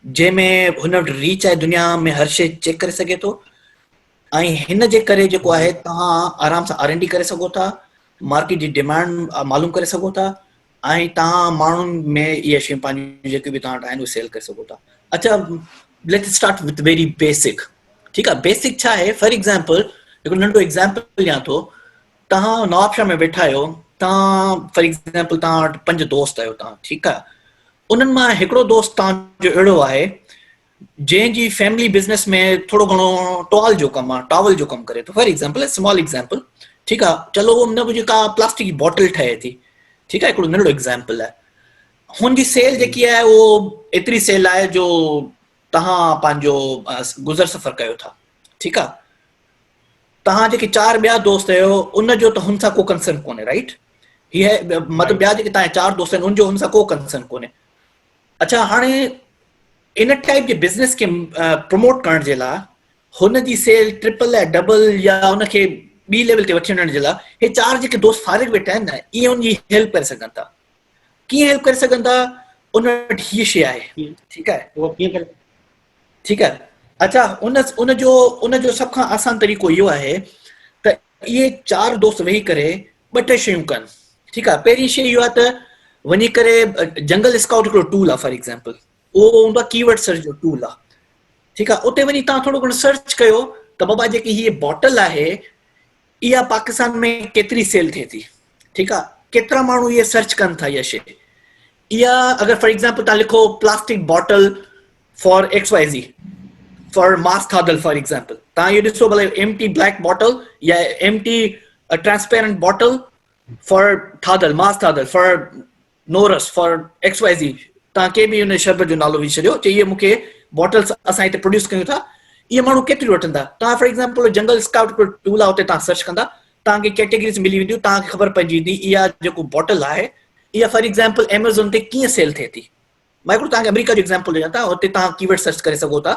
जंहिंमें हुन वटि रीच आहे, दुनिया में हर शइ चेक करे सघे थो, ऐं हिन जे करे जेको आहे तव्हां आराम सां R&D करे सघो था, मार्केट जी डिमांड मालूम करे सघो था, ऐं तव्हां माण्हुनि में इहे शयूं पंहिंजियूं जेके बि तव्हां वटि आहिनि उहे सेल करे सघो था। अच्छा, let's start with very basic, ठीकु आहे। बेसिक छा आहे? फॉर एग्ज़ाम्पल हिकिड़ो नंढो एग्ज़ाम्पल ॾियां थो। तव्हां नवाबशाह में वेठा आहियो, तव्हां फॉर एग्ज़ाम्पल तव्हां वटि 5 दोस्त आहियो तव्हां, ठीकु आहे। उन्हनि मां हिकिड़ो दोस्त तव्हांजो अहिड़ो आहे जंहिंजी फैमिली बिज़नेस में थोरो घणो टॉल जो कमु आहे, टॉवल जो कमु करे थो, फॉर एग्जाम्पल स्मॉल एग्जाम्पल, ठीकु आहे, चलो उहो न हुजे का प्लास्टिक जी बॉटल ठहे थी, ठीकु आहे, हिकिड़ो नंढड़ो एग्जाम्पल आहे, हुनजी सेल जेकी आहे उहो एतिरी सेल आहे जो तव्हां पंहिंजो गुज़र सफ़र कयो था, ठीकु आहे, तव्हां जेके 4 ॿिया दोस्त आहियो उनजो त हुन सां को कंसर्न कोन्हे, राइट, हीअ मतिलबु ॿिया जेके तव्हांजा 4 दोस्त आहिनि उनजो हुन सां को कंसर्न कोन्हे। अच्छा, हाणे इन टाइप जे बिज़नेस खे प्रमोट करण जे लाइ हुनजी सेल ट्रिपल या डबल या हुनखे ॿी लेवल ते वठी वञण जे लाइ हे 4 जेके दोस्त फारिग वेठा आहिनि न, इहे हुनजी हेल्प करे सघनि था। कीअं हेल्प करे सघनि था? उन वटि हीअ शइ आहे, ठीकु आहे, उहो कीअं करे? ठीकु आहे। अच्छा, उनजो सभ खां आसान तरीक़ो इहो आहे त इहे 4 दोस्त वेही करे 2-3 शयूं कनि, ठीकु आहे। पहिरीं शइ इहो आहे त वञी करे जंगल स्काउट हिकिड़ो टूल आहे, फॉर एग्जाम्पल, उहो हूंदो आहे कीवर्ड सर्च जो टूल आहे, ठीकु आहे। उते वञी तव्हां थोरो घणो सर्च कयो त बाबा जेकी हीअ बॉटल आहे इहा पाकिस्तान में केतिरी सेल थिए थी, ठीकु आहे, केतिरा माण्हू इहे सर्च कनि था इहा शइ। इहा अगरि फॉर एग्जाम्पल तव्हां लिखो plastic bottle for XYZ, for मास थादल, फॉर एग्जाम्पल, तव्हां इहो ॾिसो भले एम्प्टी ब्लैक बॉटल या एम्प्टी ट्रांसपेरेंट बॉटल फॉर थादल, मास थादल, फॉर नोरस, फॉर XYZ, तव्हां के बि हुन शरबत जो नालो विझी छॾियो, चई मूंखे बॉटल्स असां हिते प्रोड्यूस कयूं था, इहे माण्हू केतिरियूं वठंदा। तव्हां फॉर एग्जाम्पल जंगल स्काउट टूल आहे, उते तव्हां सर्च कंदा, तव्हांखे कैटेगरीज मिली वेंदियूं, तव्हांखे ख़बर पइजी वेंदी इहा जेको बॉटल आहे इहा फॉर एग्जाम्पल एमेज़ॉन ते कीअं सेल थिए थी। मां हिकिड़ो तव्हांखे अमेरिका जो एग्जाम्पल ॾियां था, हुते तव्हां कीवर्ड सर्च करे सघो था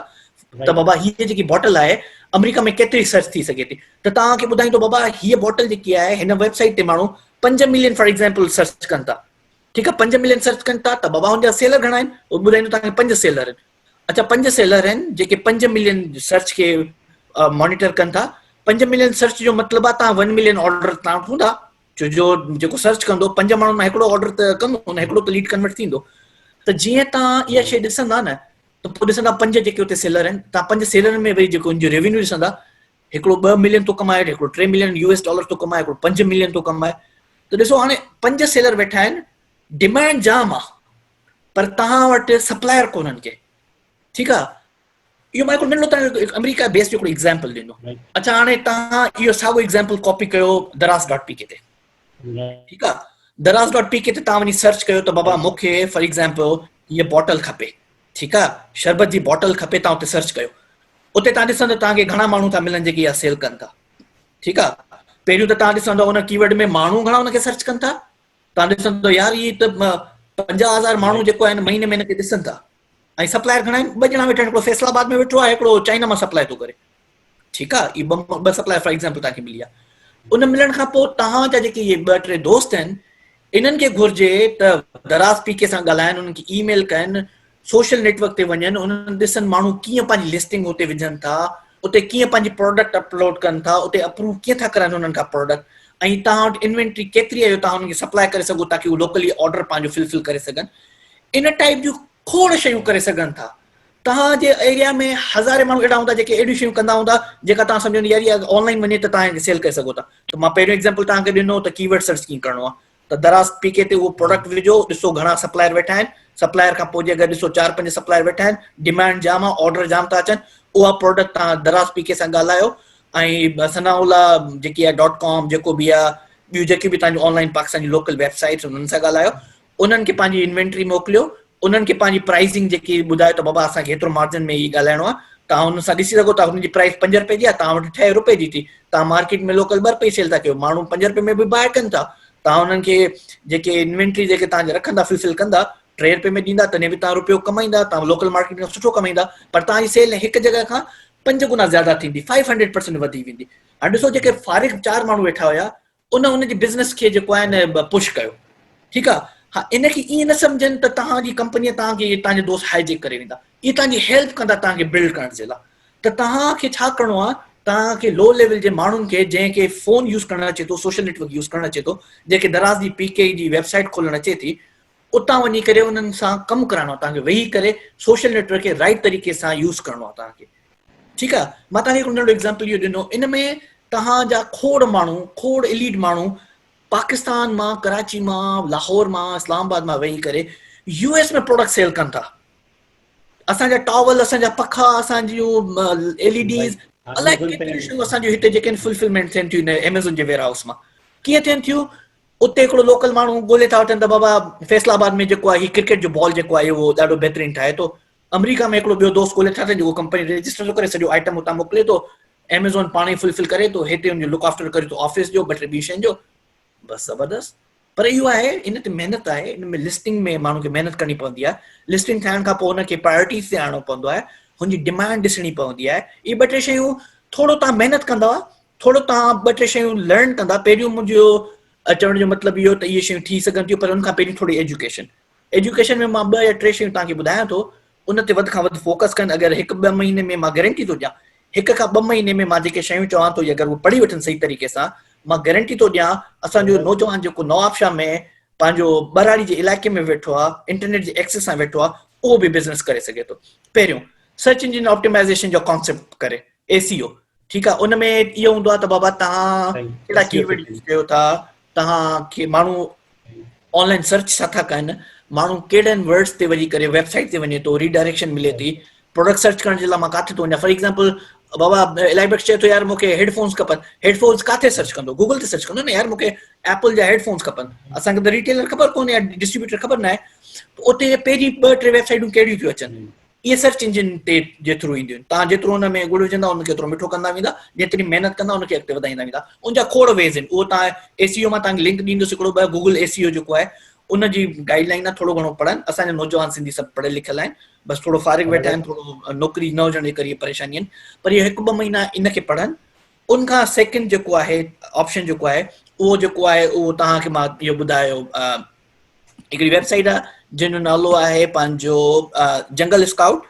त बाबा हीअ जेकी बॉटल आहे अमेरिका में केतिरी सर्च थी सघे थी, त तव्हांखे ॿुधाईंदो बाबा हीअ बॉटल जेकी आहे हिन वेबसाइट ते माण्हू 5 मिलियन फॉर एग्जाम्पल सर्च कनि था, ठीकु आहे, 5 मिलियन सर्च कनि था, त बाबा हुनजा सेलर घणा आहिनि, उहो ॿुधाईंदो तव्हांखे 5 सेलर आहिनि। अच्छा, 5 सेलर आहिनि जेके 5 मिलियन सर्च खे मॉनिटर कनि था। 5 मिलियन सर्च जो मतिलबु आहे तव्हां 1 मिलियन ऑर्डर तव्हां वटि हूंदा, छो जो जेको सर्च कंदो 5 माण्हुनि मां हिकिड़ो ऑर्डर त कंदो, हुन हिकिड़ो त लीड कन्वर्ट थींदो। त जीअं तव्हां इहा शइ ॾिसंदा न त पोइ ॾिसंदा 5 जेके हुते सेलर आहिनि, तव्हां 5 सेलरनि में वरी जेको हुनजो रेवेन्यू ॾिसंदा, हिकिड़ो 2 मिलियन थो कमाए, हिकिड़ो 3 मिलियन US$ थो कमाए, हिकिड़ो 5 मिलियन थो कमाए। त ॾिसो हाणे 5 सेलर वेठा आहिनि, डिमांड जाम आहे पर तव्हां वटि सप्लायर कोन्हनि के, ठीकु आहे। इहो मां हिकिड़ो नंढो तव्हांजो अमेरिका बेस्ड हिकिड़ो एग्जाम्पल ॾिनो। अच्छा, हाणे तव्हां इहो साॻियो एग्जाम्पल कॉपी कयो Daraz.pk ते, ठीकु आहे। Daraz.pk ते तव्हां वञी सर्च कयो त बाबा मूंखे फॉर एग्जाम्पल हीअ बॉटल खपे, ठीकु आहे, शरबत जी बॉटल खपे, तव्हां उते सर्च कयो, उते तव्हां ॾिसंदो तव्हांखे घणा माण्हू था मिलनि जेके इहा सेल कनि था, ठीकु आहे। पहिरियों त तव्हां ॾिसंदो हुन कीवर्ड में माण्हू घणा हुनखे सर्च कनि था, तव्हां ॾिसंदो यार इहे त 50,000 माण्हू जेको आहिनि महीने में हिनखे ॾिसनि था, ऐं सप्लायर घणा आहिनि, 2 ॼणा वेठा आहिनि, हिकिड़ो फैसलाबाद में वेठो आहे, हिकिड़ो चाइना मां सप्लाई थो करे, ठीकु आहे। इहे 2 सप्लायर फॉर एग्जाम्पल तव्हांखे मिली आहे। उन मिलण खां पोइ तव्हांजा जेके इहे 2-3 दोस्त आहिनि इन्हनि खे घुर्जे त Daraz.pk सां ॻाल्हाइनि, उन्हनि खे ईमेल कनि, सोशल नेटवर्क ते वञनि, उन्हनि ॾिसनि माण्हू कीअं पंहिंजी लिस्टिंग उते विझनि था, उते कीअं पंहिंजी प्रोडक्ट अपलोड कनि था, उते अप्रूव कीअं था कराइनि उन्हनि खां प्रोडक्ट, ऐं तव्हां वटि इन्वेंट्री केतिरी आहे तव्हां हुनखे सप्लाई करे सघो ताकी उहो लोकली ऑर्डर पंहिंजो फिलफिल करे सघनि। इन टाइप जूं खोड़ शयूं करे सघनि था। तव्हांजे एरिया में हज़ारे माण्हू अहिड़ा हूंदा जेके अहिड़ियूं शयूं कंदा हूंदा जेका तव्हां सम्झो यार इहा ऑनलाइन वञे त तव्हां सेल करे सघो था। त मां पहिरियों एग्जाम्पल तव्हांखे ॾिनो त कीवर्ड सर्च कीअं करणो आहे, त Daraz.pk ते उहो प्रोडक्ट विझो, ॾिसो घणा सप्लायर वेठा आहिनि, सप्लायर खां पोइ जे अगरि ॾिसो 4-5 सप्लायर वेठा आहिनि, डिमांड जाम आहे, ऑर्डर जाम था अचनि, उहा प्रोडक्ट तव्हां Daraz.pk सां ॻाल्हायो, ऐं सनाउला जेकी आहे .com जेको बि आहे, ॿियूं जेके बि तव्हांजूं ऑनलाइन पाकिस्तान जी लोकल वेबसाइट्स उन्हनि सां ॻाल्हायो, उन्हनि खे पंहिंजी इन्वेंट्री मोकिलियो, उन्हनि खे पंहिंजी प्राइसिंग जेकी ॿुधायो त बाबा असांखे एतिरो मार्जिन में ई ॻाल्हाइणो आहे, तव्हां हुन सां ॾिसी सघो था हुनजी प्राइस 5 रुपए जी आहे, तव्हां वटि 6 रुपए जी थी, तव्हां मार्केट में लोकल 2 रुपए सेल था कयो, माण्हू 5 रुपए में बि बाय कनि था, तव्हां हुननि खे जेके इन्वेंट्री जेके तव्हांजे रखंदा फिलफिल कंदा 3 रुपए में ॾींदा, तॾहिं बि तव्हां रुपयो कमाईंदा, तव्हां लोकल मार्केट में सुठो कमाईंदा, पर तव्हांजी सेल हिकु जॻह खां 5 गुना ज़्यादा थींदी, 500% वधी वेंदी। हाणे ॾिसो जेके फारिग 4 माण्हू वेठा हुया उनजे बिज़नेस खे जेको आहे न पुश कयो, ठीकु आहे। हा, इनखे ईअं न सम्झनि त तव्हांजी कंपनीअ तव्हांखे तव्हांजे दोस्त हाईजेक करे वेंदा, इहे तव्हांजी हेल्प कंदा तव्हांखे बिल्ड करण जे लाइ। त तव्हांखे छा करिणो आहे, तव्हांखे लो लेवल जे माण्हुनि खे जंहिंखे फोन यूज़ करणु अचे थो, सोशल नेटवर्क यूज़ करणु अचे थो, जेके Daraz.pk जी वेबसाइट खोलणु अचे थी, उतां वञी करे उन्हनि सां कमु कराइणो आहे, तव्हांखे वेही करे सोशल नेटवर्क खे राइट तरीक़े सां यूज़ करिणो आहे तव्हांखे, ठीकु आहे। मां तव्हांखे हिकिड़ो नंढो एग्जाम्पल इहो ॾिनो, इन में तव्हांजा खोड़ माण्हू, खोड़ एलीट माण्हू पाकिस्तान मां, कराची मां, लाहौर मां, इस्लामाबाद मां वेही करे US में प्रोडक्ट सेल कनि था, असांजा टॉवल, असांजा पखा, असांजियूं एलईडीज़, अलाए केतिरियूं शयूं असांजूं हिते जेके आहिनि फुलफिलमेंट थियनि थियूं हिन एमेज़ॉन जे वेयरहाउस मां। कीअं थियनि थियूं? उते हिकिड़ो लोकल माण्हू ॻोल्हे था वठनि त बाबा फैसलाबाद में जेको आहे हीउ क्रिकेट जो बॉल जेको आहे उहो ॾाढो बहितरीनु ठाहे थो। अमेरिका में हिकिड़ो ॿियो दोस्त ॻोल्हे था उहो कंपनी रजिस्टर थो करे, सॼो आइटम उतां मोकिले थो, एमेज़ॉन पाण ई फुलफिल करे थो, हिते हुनजो लुक आफ्टर करे थो ऑफिस जो, ॿ टे ॿी शयुनि जो, बसि ज़बरदस्त। पर इहो आहे, इन ते महिनत आहे, इन में लिस्टिंग में माण्हू खे महिनत करणी पवंदी आहे। लिस्टिंग थियण खां पोइ हुनखे प्रायोरिटीज़ ते आणणो पवंदो आहे, हुनजी डिमांड ॾिसणी पवंदी आहे। इहे ॿ टे शयूं थोरो तव्हां महिनत कंदव, थोरो तव्हां ॿ टे शयूं लर्न कंदा। पहिरियों मुंहिंजो चवण जो मतिलबु इहो त इहे शयूं थी सघनि थियूं, पर हुनखां पहिरीं थोरी एजुकेशन में मां 2 या 3 शयूं तव्हांखे ॿुधायां थो, उन ते वधि खां वधि फोकस कनि। अगरि 1-2 महीने में मां गारंटी थो ॾियां, 1 खां 2 महीने में मां जेके शयूं चवां थो, अगरि उहे पढ़ी वठनि सही तरीक़े सां, मां गारंटी थो ॾियां असांजो नौजवान जेको नवाबशाह में पंहिंजो बराड़ी जे इलाइक़े में वेठो आहे, इंटरनेट जे एक्सेस सां वेठो आहे, उहो बि बिज़नेस करे सघे थो। पहिरियों सर्च इंजिन ऑप्टिमाइज़ेशन जो कॉन्सेप्ट करे, एसीओ, ठीकु आहे। उन में इहो हूंदो आहे त बाबा तव्हां कहिड़ा कीवर्ड यूज़ कयो था, तव्हांखे माण्हू ऑनलाइन सर्च छा था कनि, माण्हू कहिड़नि वर्ड्स ते वञी करे वेबसाइट ते वञे थो, रीडायरेक्शन मिले थी। प्रोडक्ट सर्च करण जे लाइ मां किथे थो वञा, फॉर एग्जाम्पल बाबा इलाही बख़्श चए थो यार मूंखे हेडफोन्स खपनि, हेडफोन्स किथे सर्च कंदो? गूगल ते सर्च कंदो न यार, मूंखे एप्पल जा हेडफोन्स खपनि। असांखे त रिटेलर ख़बर कोन्हे या डिस्ट्रीब्यूटर ख़बर न आहे, उते पहिरीं 2-3 वेबसाइटूं कहिड़ियूं थियूं अचनि, इहे सर्च इंजिन ते जे थ्रू ईंदियूं आहिनि। तव्हां जेतिरो हुन में गुड़ विझंदा उनखे एतिरो मिठो कंदा वेंदा, जेतिरी महिनत कंदा उनखे अॻिते वधाईंदा वेंदा। उनजा खोड़ वेज़ आहिनि, उहो तव्हां एसीओ मां तव्हांखे लिंक ॾींदुसि हिकिड़ो, ॿ गूगल एसीओ जेको आहे उनजी गाइडलाइन आहे, थोरो घणो पढ़नि। असांजा नौजवान सिंधी सभु पढ़ियल लिखियल आहिनि, बसि थोरो फारिग वेठा आहिनि, थोरो नौकिरी न हुजण जे करे इहे परेशानी आहिनि। पर इहे 1-2 महीना इनखे पढ़नि। उनखां सेकेंड जेको आहे ऑप्शन जेको आहे, उहो जेको आहे उहो तव्हांखे मां इहो ॿुधायो, हिकिड़ी वेबसाइट आहे जंहिंजो नालो आहे पंहिंजो जंगल स्काउट।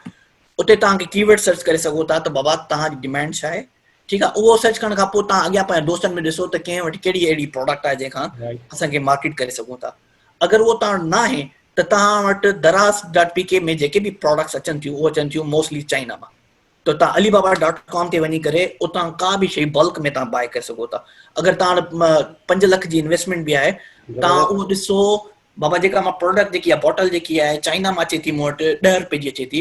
उते तव्हांखे कीवर्ड सर्च करे सघो था त बाबा तव्हांजी डिमांड छा आहे, ठीकु आहे। उहो सर्च करण खां पोइ तव्हां अॻियां पंहिंजे दोस्तनि में ॾिसो त कंहिं वटि कहिड़ी अहिड़ी प्रोडक्ट आहे जंहिंखां असांखे मार्केट करे सघूं था। अगरि उहो तव्हां न आहे त तव्हां वटि दराज़.pk में जेके बि प्रोडक्ट्स अचनि थियूं उहे अचनि थियूं मोस्टली चाइना मां। त तव्हां alibaba.com ते वञी करे उतां का बि शइ बल्क में तव्हां बाय करे सघो था। अगरि तव्हां वटि 5 लख जी इन्वेस्टमेंट बि आहे, तव्हां उहो ॾिसो बाबा, जेका मां प्रोडक्ट जेकी आहे बॉटल जेकी आहे चाइना मां अचे थी, मूं वटि 10 रुपए जी अचे थी,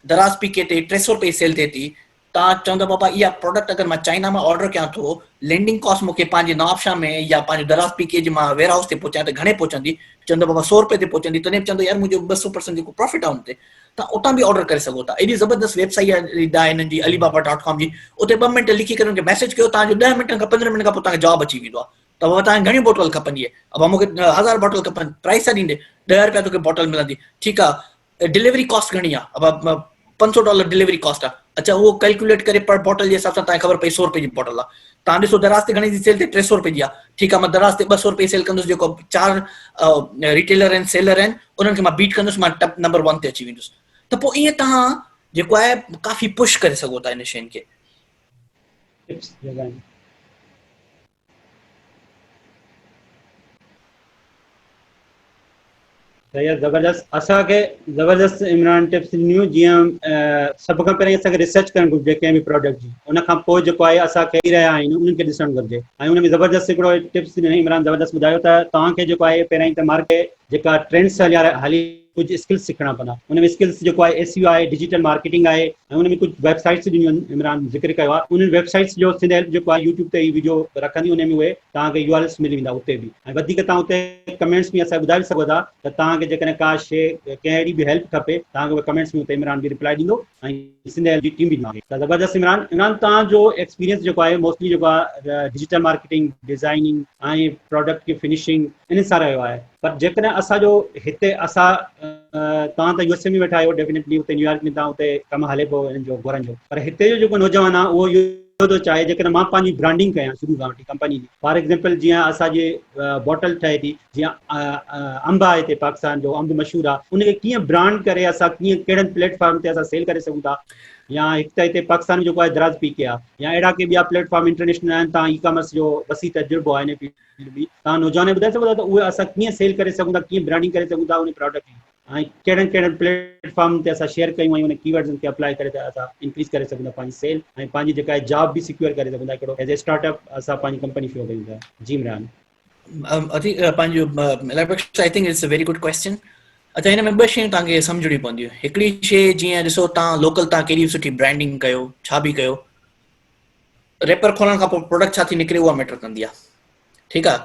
दराज़.pk ते 300 रुपए सेल थिए थी। तव्हां चवंदा बाबा इहा प्रोडक्ट अगरि मां चाइना मां ऑर्डर कयां थो, लैंडिंग कॉस्ट मूंखे पंहिंजे नवाबशाह में या पंहिंजे दराज़.pk जे मां वेयरहाउस ते पहुचां त घणे पहुचंदी? चवंदा बाबा 100 रुपए ते पहुचंदी। तॾहिं बि चवंदो यार मुंहिंजो 200% जेको प्रॉफिट आहे हुन ते, तव्हां उतां बि ऑर्डर करे सघो था। एॾी ज़बरदस्त वेबसाइट आहे हिननि जी alibaba.com जी। उते 2 मिंट लिखी करे हुनखे मैसेज कयो, तव्हांजो 10 मिंटनि खां 15 मिंट खां पोइ तव्हांखे जवाब अची वेंदो आहे त बाबा तव्हांखे घणी बोटल खपंदी आहे? अब मूंखे 1000 बोटल खपनि, प्राइस छा ॾींदे? 10 रुपया तोखे बोटल मिलंदी, ठीकु आहे। डिलीवरी कॉस्ट घणी आहे? अब $500 डिलीवरी कॉस्ट आहे। अच्छा, उहो कैलकुलेट करे पर बोटल जे हिसाब सां तव्हांखे ख़बर पई 100 रुपए जी बोटल आहे। तव्हां ॾिसो दराज़ ते घणी जी सेल थिए? 300 रुपए जी आहे, ठीकु आहे। मां दराज़ ते 200 रुपए सेल कंदुसि, जेको 4 रिटेलर आहिनि, सेलर आहिनि, उन्हनि खे मां बीट कंदुसि, मां टप नंबर 1 ते अची वेंदुसि। त पोइ ईअं तव्हां जेको आहे काफ़ी पुश करे सघो था इन शयुनि खे। सही आहे, ज़बरदस्त। असांखे ज़बरदस्त इमरान टिप्स ॾिनियूं, जीअं सभ खां पहिरीं असांखे रिसर्च करणु घुरिजे कंहिं बि प्रोडक्ट जी, उन खां पोइ जेको आहे असांखे रहिया आहिनि उन्हनि खे ॾिसणु घुरिजे। ऐं उन में ज़बरदस्त हिकिड़ो टिप्स ॾिनई इमरान, ज़बरदस्त ॿुधायो त तव्हांखे जेको आहे पहिरीं त मार्केट जेका ट्रेंड्स हली कुझु स्किल्स सिखणा पवंदा। उन में स्किल्स जेको आहे एसीओ आहे, डिजिटल मार्केटिंग आहे, ऐं उन में कुझु वेबसाइट्स ॾिनियूं आहिनि, इमरान ज़िक्र कयो आहे। उन्हनि वेबसाइट्स जो सिंध हेल्प जेको आहे यूट्यूब ते ई वीडियो रखंदी, उन में उहे तव्हांखे यूआरएल्स मिली वेंदा उते बि। ऐं वधीक तव्हां उते कमेंट्स में असांखे ॿुधाए सघो था त तव्हांखे जेकॾहिं का शइ कंहिं अहिड़ी बि हेल्प खपे, तव्हांखे उहे कमेंट्स में उते इमरान बि रिप्लाई ॾींदो ऐं सिंध हेल्प जी टीम बि ॾींदी। त ज़बरदस्त इमरान तव्हांजो एक्सपीरियंस जेको आहे मोस्टली जेको आहे डिजिटल मार्केटिंग, डिज़ाइनिंग ऐं प्रोडक्ट की फिनिशिंग इन सां रहियो आहे। पर जेकॾहिं असांजो हिते तव्हां त यूएसए में वेठा आहियो, डेफिनेटली उते न्यूयॉर्क में तव्हां उते कमु हले पियो हिननि जो घोरनि जो, पर हिते जो जेको नौजवान आहे उहो इहो थो चाहे जेकॾहिं मां पंहिंजी ब्रांडिंग कयां शुरू खां वठी कंपनी जी। फॉर एग्ज़ाम्पल जीअं असांजे बॉटल ठहे थी, जीअं अंब आहे हिते पाकिस्तान जो अंब मशहूरु आहे, उनखे कीअं ब्रांड करे असां कीअं कहिड़नि प्लेटफॉर्म ते असां सेल करे सघूं था। या हिकु त हिते पाकिस्तान में जेको आहे दराज़.pk आहे, या अहिड़ा के ॿिया प्लेटफॉर्म इंटरनेशनल आहिनि। तव्हां ई कॉमर्स जो वसी तजुर्बो आहे हिन फील्ड में, तव्हां नौजवान ॿुधाए सघो था त उहे असां कीअं सेल करे सघूं था, कीअं ब्रांडिंग करे सघूं था उन प्रोडक्ट जी, ऐं कहिड़नि प्लेटफॉर्म ते असां शेयर कयूं ऐं उन कीवर्ड्स खे अप्लाई करे असां इंक्रीज़ करे सघूं था पंहिंजी सेल ऐं पंहिंजी जेका आहे जॉब बि सिक्योर करे सघूं था। हिकिड़ो एज़ ए स्टार्टअप असां पंहिंजी कंपनी शुरू कयूं था। जी Imran. I think, I think it's a very good question. अच्छा, हिन में ॿ शयूं तव्हांखे सम्झणी पवंदियूं। हिकिड़ी शइ जीअं ॾिसो तव्हां लोकल तव्हां कहिड़ी सुठी ब्रांडिंग कयो, छा बि कयो, रेपर खोलण खां पोइ प्रोडक्ट छा थी निकिरे उहा मैटर कंदी आहे। ठीकु आहे,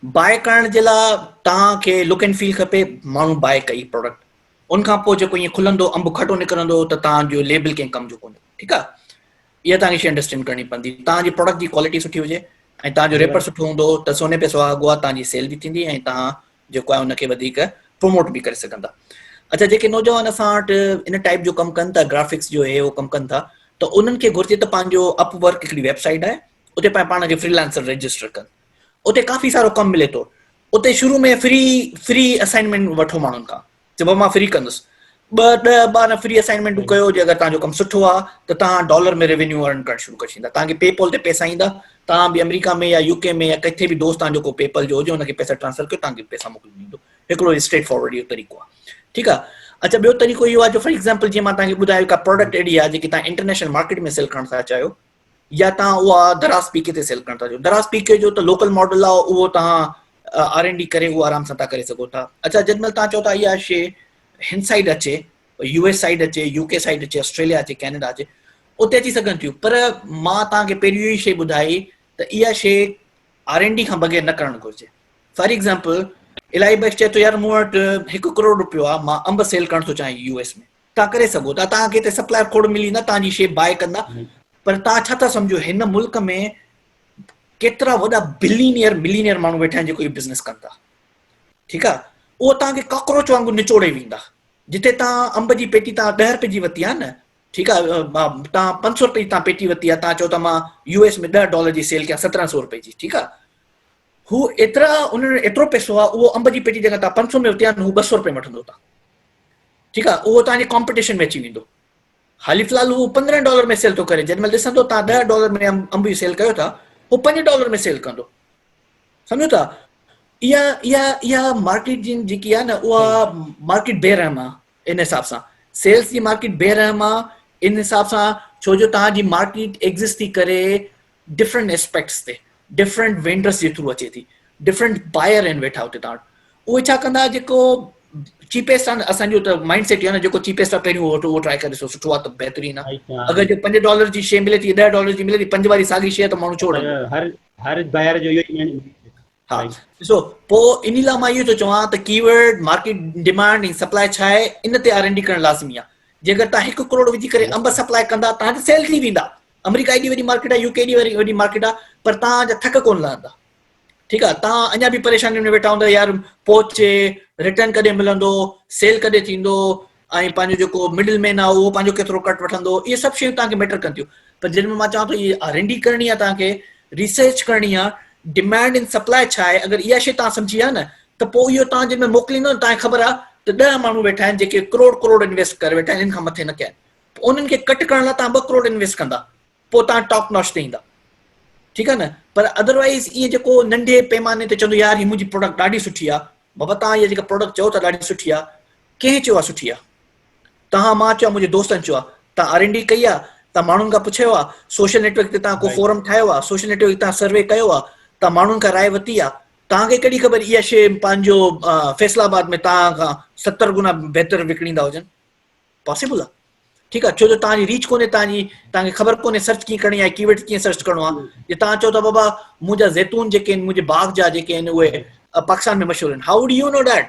बाय करण जे लाइ तव्हांखे लुक एंड फील खपे, माण्हू बाय कई प्रोडक्ट, उनखां पोइ जेको ईअं खुलंदो अंबु खटो निकिरंदो त तव्हांजो लेबल कंहिं कम जो कोन्हे। ठीकु आहे, इहा तव्हांखे शइ अंडरस्टैंड करणी पवंदी। तव्हांजी प्रोडक्ट जी क्वालिटी सुठी हुजे ऐं तव्हांजो रेपर सुठो हूंदो त सोने पे सुहागो आहे, तव्हांजी सेल बि थींदी ऐं तव्हां जेको आहे उनखे वधीक प्रमोट बि करे सघंदा। अच्छा, जेके नौजवान असां वटि इन टाइप जो कमु कनि था, ग्राफिक्स जो हे उहो कमु कनि था, त उन्हनि खे घुरिजे त पंहिंजो अपवर्क हिकिड़ी वेबसाइट आहे, उते पाण खे फ्रीलांसर रजिस्टर कनि। उते काफ़ी सारो कमु मिले थो। उते शुरू में फ्री असाइनमेंट वठो माण्हुनि खां, चइबो मां फ्री कंदुसि, 10-12 फ्री असाइनमेंटूं कयो। जे अगरि तव्हांजो कमु सुठो आहे त तव्हां डॉलर में रेवेन्यू अर्न करणु शुरू करे छॾींदा, तव्हांखे पेपॉल ते पैसा ईंदा। तव्हां बि अमेरिका में या यूके में या किथे बि दोस्त तव्हांजो को पेपल जो हुजे हुनखे पैसा ट्रांसफर कयो, तव्हांखे पैसा मोकिले ॾींदो। हिकिड़ो स्ट्रेट फॉरवर्ड इहो तरीक़ो आहे। ठीकु आहे, अच्छा, ॿियो तरीक़ो इहो आहे जो फॉर एग्ज़ाम्पल जीअं मां तव्हांखे ॿुधायो का प्रोडक्ट अहिड़ी आहे जेकी तव्हां इंटरनेशनल मार्केट में सेल करणु था चाहियो, या तव्हां उहा दराज़ पीके ते सेल करणु था चाहियो। दराज़ पीके जो त लोकल मॉडल आहे, उहो तव्हां R&D करे उहो आराम सां था करे सघो था। अच्छा, जेॾीमहिल तव्हां चओ था इहा शइ हिन साइड अचे, US साइड अचे, UK साइड अचे, ऑस्ट्रेलिया अचे, कैनेडा अचे, उते अची सघनि थियूं। पर मां तव्हांखे पहिरियों ई शइ ॿुधाई त इहा शइ R&D खां बग़ैर न करणु घुरिजे। फॉर एग्ज़ाम्पल, इलाही बस चए थो यार मूं वटि 1 करोड़ रुपयो आहे, मां अंब सेल करणु थो चाहियां US में। तव्हां करे सघो था, तव्हांखे हिते सप्लायर खोड़ मिली न, तव्हांजी शइ बाय कंदा। पर तव्हां छा था सम्झो, हिन मुल्क में केतिरा वॾा बिलियनियर माण्हू वेठा आहिनि जेको इहो बिज़नेस कनि था। ठीकु आहे, उहो तव्हांखे कॉकरोच वांगुरु निचोड़े वेंदा। जिते तव्हां अंब जी पेटी तव्हां 10 रुपए जी वरिती आहे न, ठीकु आहे, तव्हां 500 रुपए जी तव्हां पेटी वरिती आहे, तव्हां चओ था मां US में $10 जी सेल कयां 1700 रुपए जी। ठीकु आहे, हू उन्हनि एतिरो पैसो आहे, उहो अंब जी पेटी जेका तव्हां 500 में वरिती आहे, हू 200 रुपए वठंदो था। ठीकु आहे, उहो तव्हांजे कॉम्पिटिशन में अची वेंदो। हाली फ़िलहाल हू $15 में सेल थो करे, जेॾी महिल ॾिसंदो तव्हां $10 में अंब जी सेल कयो था, हू $5 में सेल कंदो। सम्झो था, इहा मार्केट जेकी आहे न, उहा मार्केट बेरहम आहे। इन हिसाब सां सेल्स जी मार्केट बेरहम आहे इन हिसाब सां, छो जो तव्हांजी मार्केट एग्ज़िस्ट थी करे डिफरेंट एस्पेक्ट्स ते, डिफरेंट वेंडर्स जे थ्रू अचे थी, डिफरेंट बायर आहिनि वेठा हुते तव्हां वटि। उहे छा कंदा, जेको चीपेस्ट आहे, असांजो त माइंड सेट आहे न, जेको चीपेस्ट आहे पहिरियों उहो ट्राई करे ॾिसो, सुठो आहे त बहितरीन आहे। अगरि जो $5 जी शइ मिले थी, $10 जी मिले थी, 5 वारी साॻी शइ, त माण्हू छोड़ंदो। हर बायर जो इहो हा, ॾिसो, पोइ इन लाइ मां इहो थो चवां त कीवर्ड, मार्केट डिमांड ऐं सप्लाई छा आहे, इन ते R&D करणु लाज़मी आहे। जेकर तव्हां 1 करोड़ विझी करे अंब सप्लाई कंदा, तव्हां त सेल थी वेंदा। अमेरिका एॾी वॾी मार्केट आहे, UK एॾी वॾी मार्केट आहे, पर तव्हांजा थक कोन लहंदा। ठीकु आहे, तव्हां अञा बि परेशानी में वेठा हूंदा, यार पहुचे, रिटर्न कॾहिं मिलंदो, सेल कॾहिं थींदो, ऐं पंहिंजो जेको मिडिल मैन आहे उहो पंहिंजो केतिरो कट वठंदो। इहे सभु शयूं तव्हांखे मैटर कनि थियूं। पर जंहिंमें मां चवां थो इहे R&D करणी आहे, तव्हांखे रिसर्च करणी आहे, डिमांड एंड सप्लाई छा आहे। अगरि इहा शइ तव्हां सम्झी आहे न, त पोइ इहो तव्हां जंहिंमें मोकिलींदो न, तव्हांखे ख़बर आहे त 10 माण्हू वेठा आहिनि जेके करोड़ इन्वेस्ट करे वेठा आहिनि, हिन खां मथे न कया आहिनि। उन्हनि खे कट करण लाइ तव्हां 2 करोड़ इन्वेस्ट कंदा, पोइ तव्हां टॉप नॉच ते ईंदा। ठीकु आहे न, पर अदरवाइज़ ईअं जेको नंढे पैमाने ते चवंदो यार हीअ मुंहिंजी प्रोडक्ट ॾाढी सुठी आहे, बाबा तव्हां इहा जेका प्रोडक्ट चओ था ॾाढी सुठी आहे, कंहिं चयो आहे सुठी आहे? तव्हां, मां चयो, मुंहिंजे दोस्तनि चयो आहे। तव्हां R&D कई आहे, तव्हां माण्हुनि खां पुछियो आहे, सोशल नेटवर्क ते तव्हां को फोरम ठाहियो आहे, सोशल नेटवर्क ते तव्हां सर्वे कयो आहे, तव्हां माण्हुनि खां राय वरिती आहे, तव्हांखे कहिड़ी ख़बर इहा शइ पंहिंजो फैसलाबाद में तव्हां खां 70 गुना बहितर विकिणींदा हुजनि? पॉसिबल आहे? ठीकु आहे, छो जो तव्हांजी रीच कोन्हे, तव्हांखे ख़बर कोन्हे सर्च कीअं करणी आहे, कीवर्ड कीअं सर्च करिणो आहे। जे तव्हां चओ था बाबा मुंहिंजा ज़ैतून जेके आहिनि, मुंहिंजे बाग जा जेके आहिनि, उहे पाकिस्तान में मशहूरु आहिनि, हाउ डू यू नो दैट?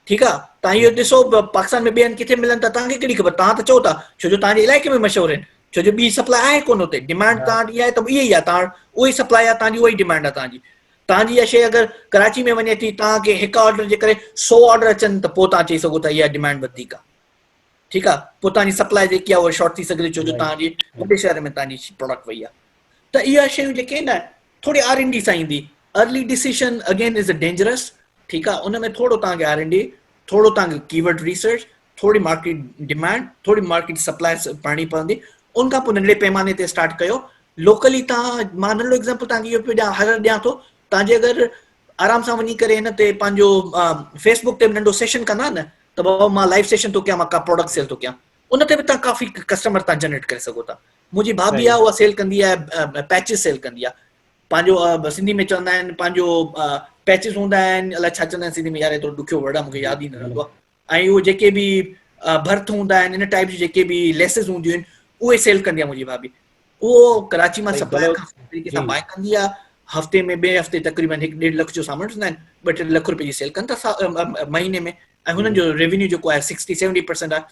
ठीकु आहे, तव्हां इहो ॾिसो पाकिस्तान में ॿिए हंधि किथे मिलनि था, तव्हांखे कहिड़ी ख़बर? तव्हां त चओ था छो जो तव्हांजे इलाइक़े में मशहूरु आहिनि, छो जो ॿी सप्लाई आहे कोन हुते। डिमांड तव्हांजी आहे त इहा ई आहे, तव्हां उहा ई सप्लाई आहे, तव्हांजी उहा ई डिमांड आहे। तव्हांजी इहा शइ अगरि कराची में वञे थी, तव्हांखे 1 ऑर्डर जे करे 100 ऑर्डर अचनि, त पोइ तव्हां चई सघो था इहा डिमांड वधीक आहे। ठीकु आहे, पोइ तव्हांजी सप्लाई जेकी आहे उहा शॉर्ट थी सघंदी, छो जो तव्हांजी वॾे शहर में तव्हांजी प्रोडक्ट वई आहे। त इहा शयूं जेके आहिनि न, थोरी R&D सां ईंदी। Early decision again is a dangerous. ठीकु आहे, उन में थोरो तव्हांखे R&D, थोरो तव्हांखे कीवर्ड रिसर्च, थोरी मार्केट डिमांड, थोरी मार्केट सप्लाई पढ़णी पवंदी। उनखां पोइ नंढड़े पैमाने ते स्टार्ट कयो। लोकली तव्हां, मां नंढड़ो एग्ज़ाम्पल तव्हांखे इहो पियो ॾियां थो, तव्हांजे अगरि आराम सां वञी करे हिन ते पंहिंजो फेसबुक ते नंढो सेशन कंदा न, त बाबा मां लाइव सेशन थो कयां, मां का प्रोडक्ट सेल थो कयां, उन ते बि तव्हां काफ़ी कस्टमर तव्हां जनरेट करे सघो था। मुंहिंजी भाभी आहे, उहा सेल कंदी आहे, पैचिस सेल कंदी आहे। पंहिंजो सिंधी में चवंदा आहिनि, पंहिंजो पैचिस हूंदा आहिनि, अलाए छा चवंदा आहिनि सिंधी में, यार एतिरो ॾुखियो वर्ड आहे, मूंखे यादि ई न रहंदो आहे। ऐं उहे जेके बि भर्थ हूंदा आहिनि इन टाइप जी जेके बि लेसिस हूंदियूं आहिनि उहे सेल कंदी आहे मुंहिंजी भाभी। उहो कराची मां सही सप्लायर भलो खां तरीक़े जी सां बाय कंदी आहे। हफ़्ते में ॿिए हफ़्ते तक़रीबन 1-1.5 लख जो सामान हूंदा आहिनि, 2-3 लख रुपए जी सेल कनि था महीने में, ऐं हुननि जो रेवेन्यू जेको आहे 60-70% आहे।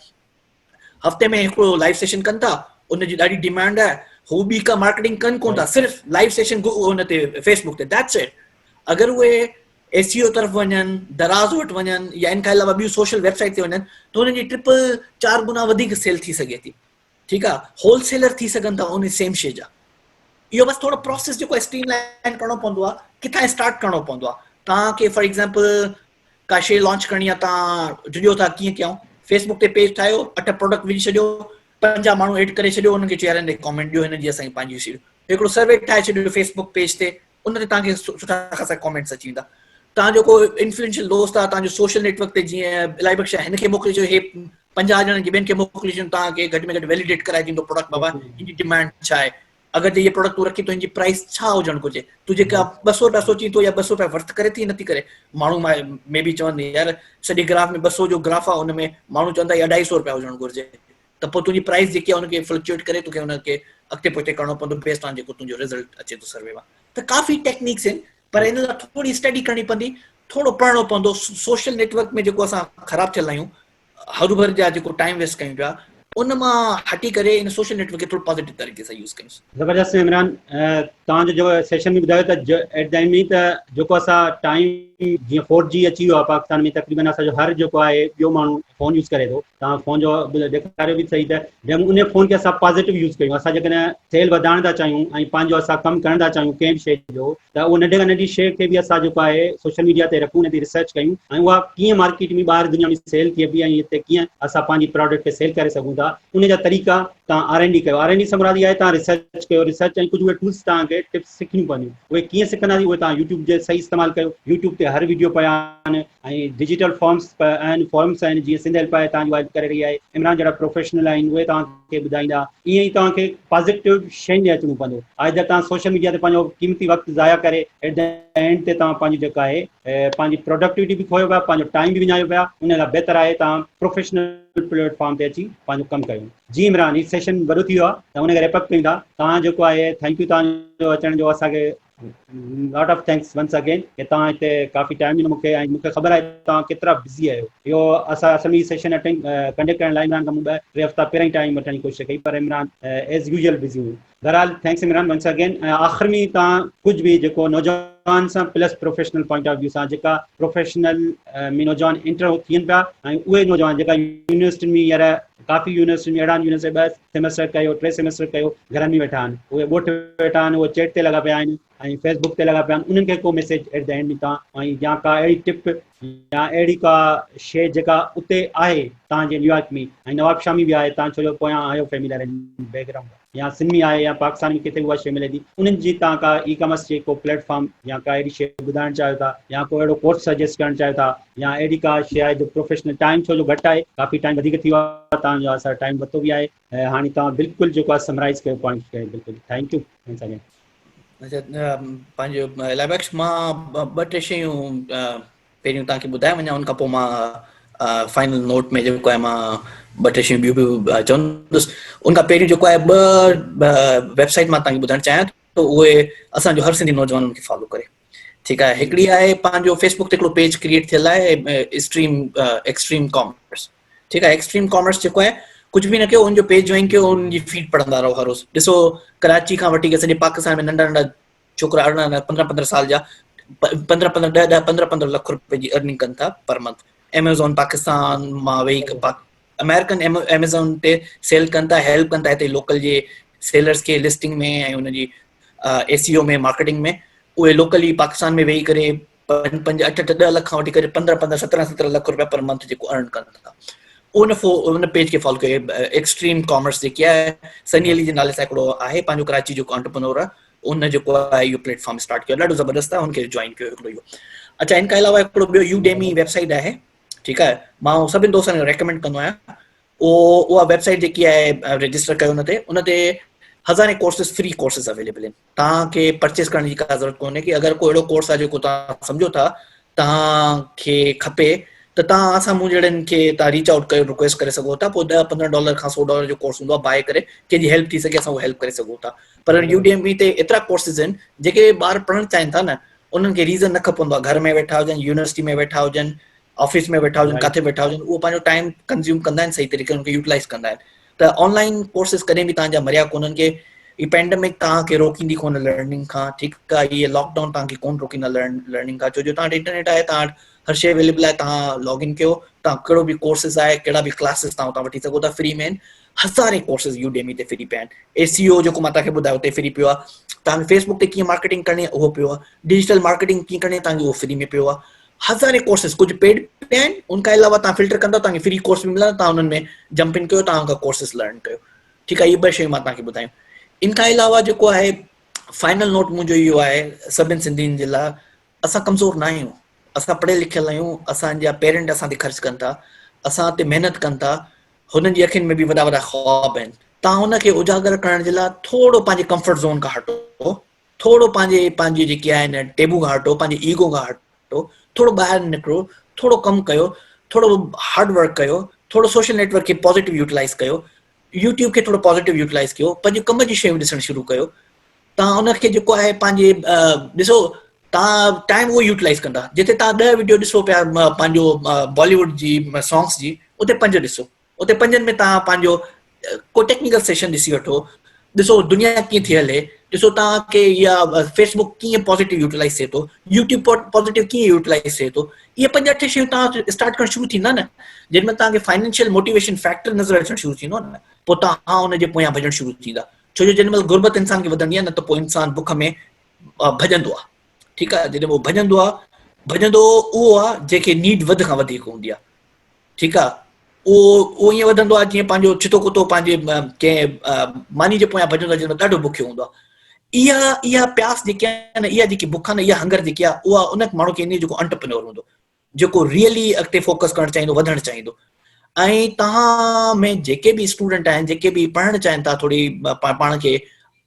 हफ़्ते में हिकिड़ो लाइव सेशन कनि था, उनजी ॾाढी डिमांड आहे, हू बि का मार्केटिंग कनि कोन था, सिर्फ़ु लाइव सेशन हुन ते फेसबुक ते, दैट्स इट। अगरि उहे एसईओ तरफ़ वञनि, दराज़ वटि वञनि या इन खां अलावा ॿियूं सोशल वेबसाइट ते वञनि त हुननि जी 3-4 गुना वधीक सेल थी सघे थी। ठीकु आहे, होलसेलर थी सघनि था उन सेम शइ जा। इहो बसि थोरो प्रोसेस जेको आहे स्ट्रीमलाइन करणो पवंदो आहे, किथां स्टार्ट करणो पवंदो आहे। तव्हांखे फॉर एग्ज़ाम्पल का शइ लॉन्च करणी आहे, तव्हां जुड़ियो था, कीअं कयूं? फेसबुक ते पेज ठाहियो, 8 प्रोडक्ट विझी छॾियो, 50 माण्हू एड करे छॾियो, उन्हनि खे चयो यार कमेंट ॾियो, हिन जी असांखे पंहिंजी शइ। हिकिड़ो सर्वे ठाहे छॾियो फेसबुक पेज ते, उन ते तव्हांखे सुठा ख़ासा कमेंट्स अची वेंदा। तव्हांजो को इन्फ्लुएंशियल दोस्त आहे, तव्हांजो सोशल नेटवर्क ते जीअं इलाही बख़्शा हिनखे मोकिले छॾियो, हे 50 ॼणनि खे ॿियनि खे मोकिले छॾियो, तव्हांखे घटि में घटि वैलिडेट कराए ॾींदो प्रोडक्ट, बाबा हिनजी डिमांड छा आहे, अगरि जे इहे प्रोडक्ट तूं रखी थो हिनजी प्राइस छा हुजणु घुरिजे, तूं जेका 200 रुपया सोची थो या 200 रुपया वर्थ करे थी नथी करे। माण्हू में बि चवंदी यार सॼे ग्राफ में 200 जो ग्राफ आहे, हुन में माण्हू चवंदा 250 रुपया हुजणु घुरिजे, त पोइ तुंहिंजी प्राइस जेकी आहे हुनखे फ्लक्चुएट करे तोखे हुनखे अॻिते पुठिते करणो पवंदो बेस्ड ऑन जेको तुंहिंजो रिज़ल्ट अचे थो सर्वे मां। त काफ़ी टेक्निक्स आहिनि, पर हिन लाइ थोरी स्टडी करणी पवंदी, थोरो पढ़णो पवंदो। सोशल नेटवर्क में जेको असां ख़राबु थियल आहियूं, हरूभर जा जेको टाइम वेस्ट कयूं पिया, उन मां हटी करे इन सोशल नेटवर्क खे थोरो पॉजिटिव तरीक़े सां यूज़ कयूं। ज़बरदस्त इमरान, तव्हांजो जो सेशन में ॿुधायो त एट द एंड में त जेको असां टाइम जीअं 4G अची वियो आहे पाकिस्तान में, तक़रीबन असांजो हर जेको आहे ॿियो माण्हू फ़ोन यूज़ करे थो। तव्हां फ़ोन जो ॾेखारियो बि सही त जंहिं उन फ़ोन खे असां पॉज़िटिव यूज़ कयूं। असां जेकॾहिं सेल वधाइण था चाहियूं ऐं पंहिंजो असां कमु करण था चाहियूं कंहिं बि शइ जो, त उहो नंढे खां नंढी शइ खे बि असां जेको आहे सोशल मीडिया ते रखूं, उन ते रिसर्च कयूं ऐं उहा कीअं मार्केट में ॿाहिरि दुनिया में सेल थिए पई ऐं हिते कीअं असां पंहिंजी प्रोडक्ट खे सेल करे सघूं था, उन जा तरीक़ा तव्हां R&D कयो। R&D सां मुराद इहा आहे तव्हां रिसर्च कयो, रिसर्च ऐं कुझु उहे टूल्स तव्हांखे टिप्स सिखणियूं पवंदियूं। उहे कीअं सिखंदासीं, उहे तव्हां यूट्यूब जे सही इस्तेमालु कयो। यूट्यूब ते हर वीडियो पिया आहिनि ऐं डिजिटल फॉर्म्स आहिनि, फॉर्म्स आहिनि, जीअं सिंध हेल्प आहे तव्हांजी हेल्प करे रही आहे, इमरान जहिड़ा प्रोफेशनल आहिनि उहे तव्हांखे ॿुधाईंदा। ईअं ई तव्हांखे पॉज़िटिव शयुनि ॾे अचिणो पवंदो। आज तव्हां सोशल मीडिया ते पंहिंजो क़ीमती वक़्तु ज़ाया करे एट द एंड ते तव्हां पंहिंजी जेका आहे पंहिंजी प्रोडक्टिविटी बि खोयो पिया, पंहिंजो टाइम बि विञायो पिया। उन लाइ बहितर आहे तव्हां प्रोफेशनल प्लेटफॉर्म ते अची पंहिंजो कमु कयो। जी इमरान, हीउ सेशन वॾो थी वियो आहे त हुनखे रेपअप कयूं था। तव्हां जेको आहे थैंक यू तव्हांजो अचण जो, असांखे lot of thanks once again कि तव्हां हिते काफ़ी टाइम ॾिनो मूंखे, ऐं मूंखे ख़बर आहे तव्हां केतिरा बिज़ी आहियो। इहो असां असल में सेशन अटेंड कंडक्ट करण लाइ इमरान खां मूं 2-3 हफ़्ता पहिरियों ई टाइम वठण जी कोशिशि कई, पर इमरान एज़ यूजुअल बिज़ी हुई। बहरहाल थैंक्स इमरान वंस अगेन। आख़िर में तव्हां कुझु बि जेको नौजवान सां plus professional point of view सां, जेका प्रोफेशनल में नौजवान इंटर थियनि पिया ऐं उहे नौजवान जेका यूनिवर्सिटियुनि में हींअर काफ़ी यूनिवर्सिटी में अहिड़ा यूनिवर्सिटी 2 सेमेस्टर कयो, 3 सेमेस्टर कयो, घरनि में वेठा आहिनि, उहे ॻोठ वेठा आहिनि, उहे चैट ते लॻा पिया आहिनि ऐं फेसबुक ते लॻा पिया आहिनि। उन्हनि खे को मैसेज एट द एंड में तव्हां ऐं या का अहिड़ी टिप या अहिड़ी का शइ जेका उते आहे तव्हांजे न्यूयॉर्क में, ऐं नवाब शामी बि आहे, तव्हां छो जो पोयां आहियो फैमिलियर बैकग्राउंड, या सिंध में आहे या पाकिस्तान में किथे उहा शइ मिले थी, उन्हनि जी तव्हां का ई कॉमर्स जे को प्लेटफॉर्म या का अहिड़ी शइ ॿुधाइणु चाहियो था, या को अहिड़ो कोर्स सजेस्ट करणु चाहियो था, या अहिड़ी का शइ आहे जो प्रोफेशनल टाइम छो जो घटि आहे, काफ़ी टाइम वधीक थी वियो आहे तव्हांजो, असां टाइम वरितो बि आहे, हाणे तव्हां बिल्कुलु जेको आहे समराइज़ कयो पॉइंट कयो। बिल्कुलु थैंक यू। अच्छा, पंहिंजो लाइबैक्स मां 2-3 शयूं पहिरियों तव्हांखे ॿुधाए वञा, उन खां पोइ मां फाइनल नोट में जेको आहे मां 2-3 शयूं ॿियूं बि चवंदुसि। उन खां पहिरियों जेको आहे 2 वेबसाइट मां तव्हांखे ॿुधाइणु चाहियां थो, उहे असांजो हर सिंधी नौजवाननि खे फॉलो करे। ठीकु आहे, हिकिड़ी आहे पंहिंजो फेसबुक ते हिकिड़ो पेज क्रिएट थियल आहे एक्सट्रीम कॉमर्स। ठीकु आहे, एक्सट्रीम कॉमर्स जेको आहे कुझु बि न कयो, उनजो पेज ज्वाइन कयो, उनजी फीड पढ़ंदा रहो हर रोज़। ॾिसो कराची खां वठी करे सॼे पाकिस्तान में नंढा नंढा छोकिरा 15-15 साल जा 15-15 लख रुपए जी अर्निंग कनि था पर मंथ। एमेज़ॉन पाकिस्तान मां वेही अमेरिकन एमेज़ॉन ते सेल कनि था, हेल्प कनि था हिते लोकल जे सेलर्स खे लिस्टिंग में ऐं हुनजी एसीओ में, मार्केटिंग में। उहे लोकली पाकिस्तान में वेही करे 5-8-10 लख खां वठी करे 15-17 लख रुपया पर मंथ जेको अर्न कनि था। उन पेज खे फॉलो कयो। एक्सट्रीम कॉमर्स जेकी आहे सनी अली जे नाले सां हिकिड़ो आहे, पंहिंजो कराची जो एंटरप्रेन्योर आहे, उन जेको आहे इहो प्लेटफॉर्म स्टार्ट कयो, ॾाढो ज़बरदस्त आहे, हुनखे जॉइन कयो हिकिड़ो इहो। अच्छा, इन खां अलावा हिकिड़ो ॿियो यूडेमी वेबसाइट आहे। ठीकु आहे, मां सभिनि दोस्तनि खे रेकमेंड कंदो आहियां। उहा वेबसाइट जेकी आहे रजिस्टर कयो उन ते हज़ारे कोर्सेस, फ्री कोर्सेस अवेलेबल आहिनि। तव्हांखे परचेस करण जी का ज़रूरत कोन्हे कि अगरि कोई अहिड़ो कोर्स आहे जेको तव्हां सम्झो था तव्हांखे खपे त तव्हां असां मूं जहिड़नि खे तव्हां रीच आउट कयो, रिक्वेस्ट करे सघो था, पोइ $10-15 खां $100 जो कोर्स हूंदो आहे, बाय करे कंहिंजी हेल्प थी सघे असां उहो हेल्प करे सघूं था। पर Udemy ते एतिरा कोर्सिस आहिनि जेके ॿार पढ़णु चाहिनि था न, उन्हनि खे रीज़न न खपंदो आहे, घर में वेठा हुजनि, यूनिवर्सिटी में वेठा हुजनि, ऑफिस में वेठा हुजनि, किथे वेठा हुजनि, उहो पंहिंजो टाइम कंज़्यूम कंदा आहिनि, सही तरीक़े उनखे यूटिलाइज़ कंदा आहिनि। त ऑनलाइन कोर्सिस कॾहिं बि तव्हांजा मरिया कोन्हनि के ही पेंडेमिक तव्हांखे रोकींदी कोन लर्निंग खां, ठीकु आहे, इहे लॉकडाउन तव्हांखे कोन रोकींदा लर्निंग खां, छो जो तव्हां वटि इंटरनेट आहे, तव्हां वटि हर शइ अवेलेबल आहे, तव्हां लॉगिन कयो, तव्हां कहिड़ो बि कोर्सिस आहे, कहिड़ा बि क्लासिस तव्हां उतां वठी सघो था, फ्री में आहिनि, हज़ारे कोर्सिस Udemy ते फ्री पिया आहिनि। SEO जेको मां तव्हांखे ॿुधायो उते फ्री पियो आहे, तव्हांखे फेसबुक ते कीअं मार्केटिंग करणी आहे उहो पियो आहे, डिजिटल मार्केटिंग कीअं करणी आहे तव्हांखे उहो फ्री में पियो आहे, हज़ारे कोर्सिस, कुझु पेड पिया आहिनि, उनखां अलावा तव्हां फिल्टर कंदो तव्हांखे फ्री कोर्स बि मिलंदा, तव्हां उन्हनि में जंप इन कयो, तव्हां उनखां कोर्सिस लर्न कयो, ठीकु आहे। इहे ॿ शयूं मां तव्हांखे ॿुधायूं। इनखां अलावा जेको आहे फाइनल नोट मुंहिंजो इहो आहे सभिनि सिंधियुनि जे लाइ, असां कमज़ोर न आहियूं, असां पढ़ियल लिखियल आहियूं, असांजा पेरेंट असां ते ख़र्चु कनि था, असां ते महिनत कनि था, हुननि जी अखियुनि में बि वॾा वॾा ख़्वाब आहिनि। तव्हां हुनखे उजागर करण जे लाइ थोरो पंहिंजे कंफर्ट ज़ोन खां हटो, थोरो पंहिंजी जेकी आहिनि टेबू खां हटो, पंहिंजे ईगो खां हटो, थोरो ॿाहिरि निकिरो, थोरो कमु कयो, थोरो हार्ड वर्क कयो, थोरो सोशल नेटवर्क खे पॉज़िटिव यूटिलाइज़ कयो, यूट्यूब खे थोरो पॉज़िटिव यूटिलाइज़ कयो, पंहिंजे कम जी शयूं ॾिसणु शुरू कयो। तव्हां उनखे जेको आहे पंहिंजे ॾिसो, तव्हां टाइम उहो यूटिलाइज़ कंदा, जिते तव्हां 10 वीडियो ॾिसो पिया पंहिंजो बॉलीवुड जी सॉन्ग्स जी, उते 5 ॾिसो, उते 5 में तव्हां पंहिंजो को टेक्निकल सेशन ॾिसी वठो, ॾिसो दुनिया कीअं थी हले, ॾिसो तव्हांखे इहा फेसबुक कीअं पॉज़िटिव यूटिलाइज़ थिए थो, यूट्यूब पॉज़िटिव कीअं यूटिलाइज़ थिए थो, इहे 5-8 शयूं तव्हां स्टार्ट करणु शुरू थींदा न, जंहिंमें तव्हांखे फाइनेंशियल मोटिवेशन फैक्टर नज़र अचणु शुरू थींदो न, पोइ तव्हां हुनजे पोयां भॼणु शुरू थींदा। छो जो जेॾी महिल गुरबत इंसान खे वधंदी आहे न, त पोइ इंसान बुख में भॼंदो आहे, ठीकु आहे। जॾहिं उहो भॼंदो उहो आहे जंहिंखे नीड वधि खां वधीक हूंदी आहे, ठीकु आहे। उहो ईअं वधंदो आहे जीअं पंहिंजो छितो कुतो पंहिंजे कंहिं मानी जे पोयां भॼंदो आहे, जंहिं महिल ॾाढो बुखियो हूंदो आहे। इहा प्यास जेकी आहे न, इहा जेकी बुख आहे न, इहा हंगर जेकी आहे, उहा उन माण्हू खे ईंदी जेको एंटरप्रेन्योर हूंदो, जेको रियली अॻिते फोकस करणु चाहींदो, वधणु चाहींदो। ऐं तव्हां में जेके बि स्टूडेंट आहिनि, जेके बि पढ़णु चाहिनि था, थोरी पाण खे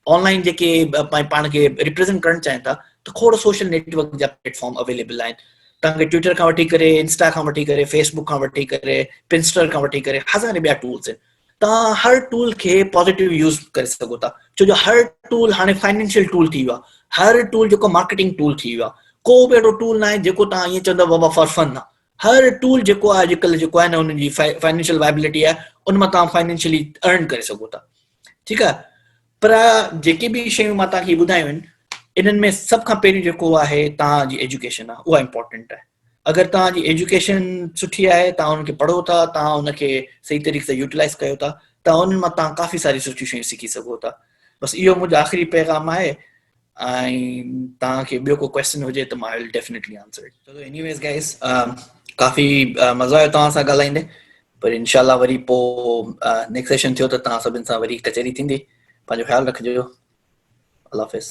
ऑनलाइन जेके पाण खे रिप्रेज़ेंट करणु चाहिनि था, त खोड़ सोशल नेटवर्क जा प्लेटफॉर्म अवेलेबल आहिनि। तव्हांखे ट्विटर खां वठी करे, इंस्टा खां वठी करे, फेसबुक खां वठी करे, पिंस्टर खां वठी करे, हज़ारे ॿिया टूल्स आहिनि। तव्हां हर टूल खे पॉज़िटिव यूज़ करे सघो था, छो जो हर टूल हाणे फाइनेंशियल टूल थी वियो आहे, हर टूल जेको मार्केटिंग टूल थी वियो आहे। को बि अहिड़ो टूल न आहे जेको तव्हां ईअं चवंदव बाबा फॉर फन आहे। हर टूल जेको आहे अॼुकल्ह जेको आहे न, हुनजी फाइनेंशियल वाइबिलिटी आहे, उन मां तव्हां फाइनेंशियली अर्न करे सघो था, ठीकु आहे। पर जेके बि शयूं मां तव्हांखे ॿुधायूं आहिनि, इन्हनि में सभ खां पहिरियों जेको आहे तव्हांजी एजुकेशन आहे, उहा इंपॉर्टेंट आहे। अगरि तव्हांजी एजुकेशन सुठी आहे, तव्हां हुनखे पढ़ो था, तव्हां हुनखे सही तरीक़े सां यूटिलाइज़ कयो था, त उन्हनि मां तव्हां काफ़ी सारी सुठियूं शयूं सिखी सघो था। बसि इहो मुंहिंजो आख़िरी पैगाम आहे। ऐं तव्हांखे ॿियो को क्वेश्चन हुजे त मां विल डेफिनेटली आंसर इट। चलो एनीवेज़ गाइस, काफ़ी मज़ो आयो तव्हां सां ॻाल्हाईंदे, पर इंशाल्लाह वरी पोइ नेक्स्ट सेशन थियो त तव्हां सभिनि सां वरी कचहरी थींदी। पंहिंजो ख़्यालु रखिजो। अल्लाह हाफ़िज़।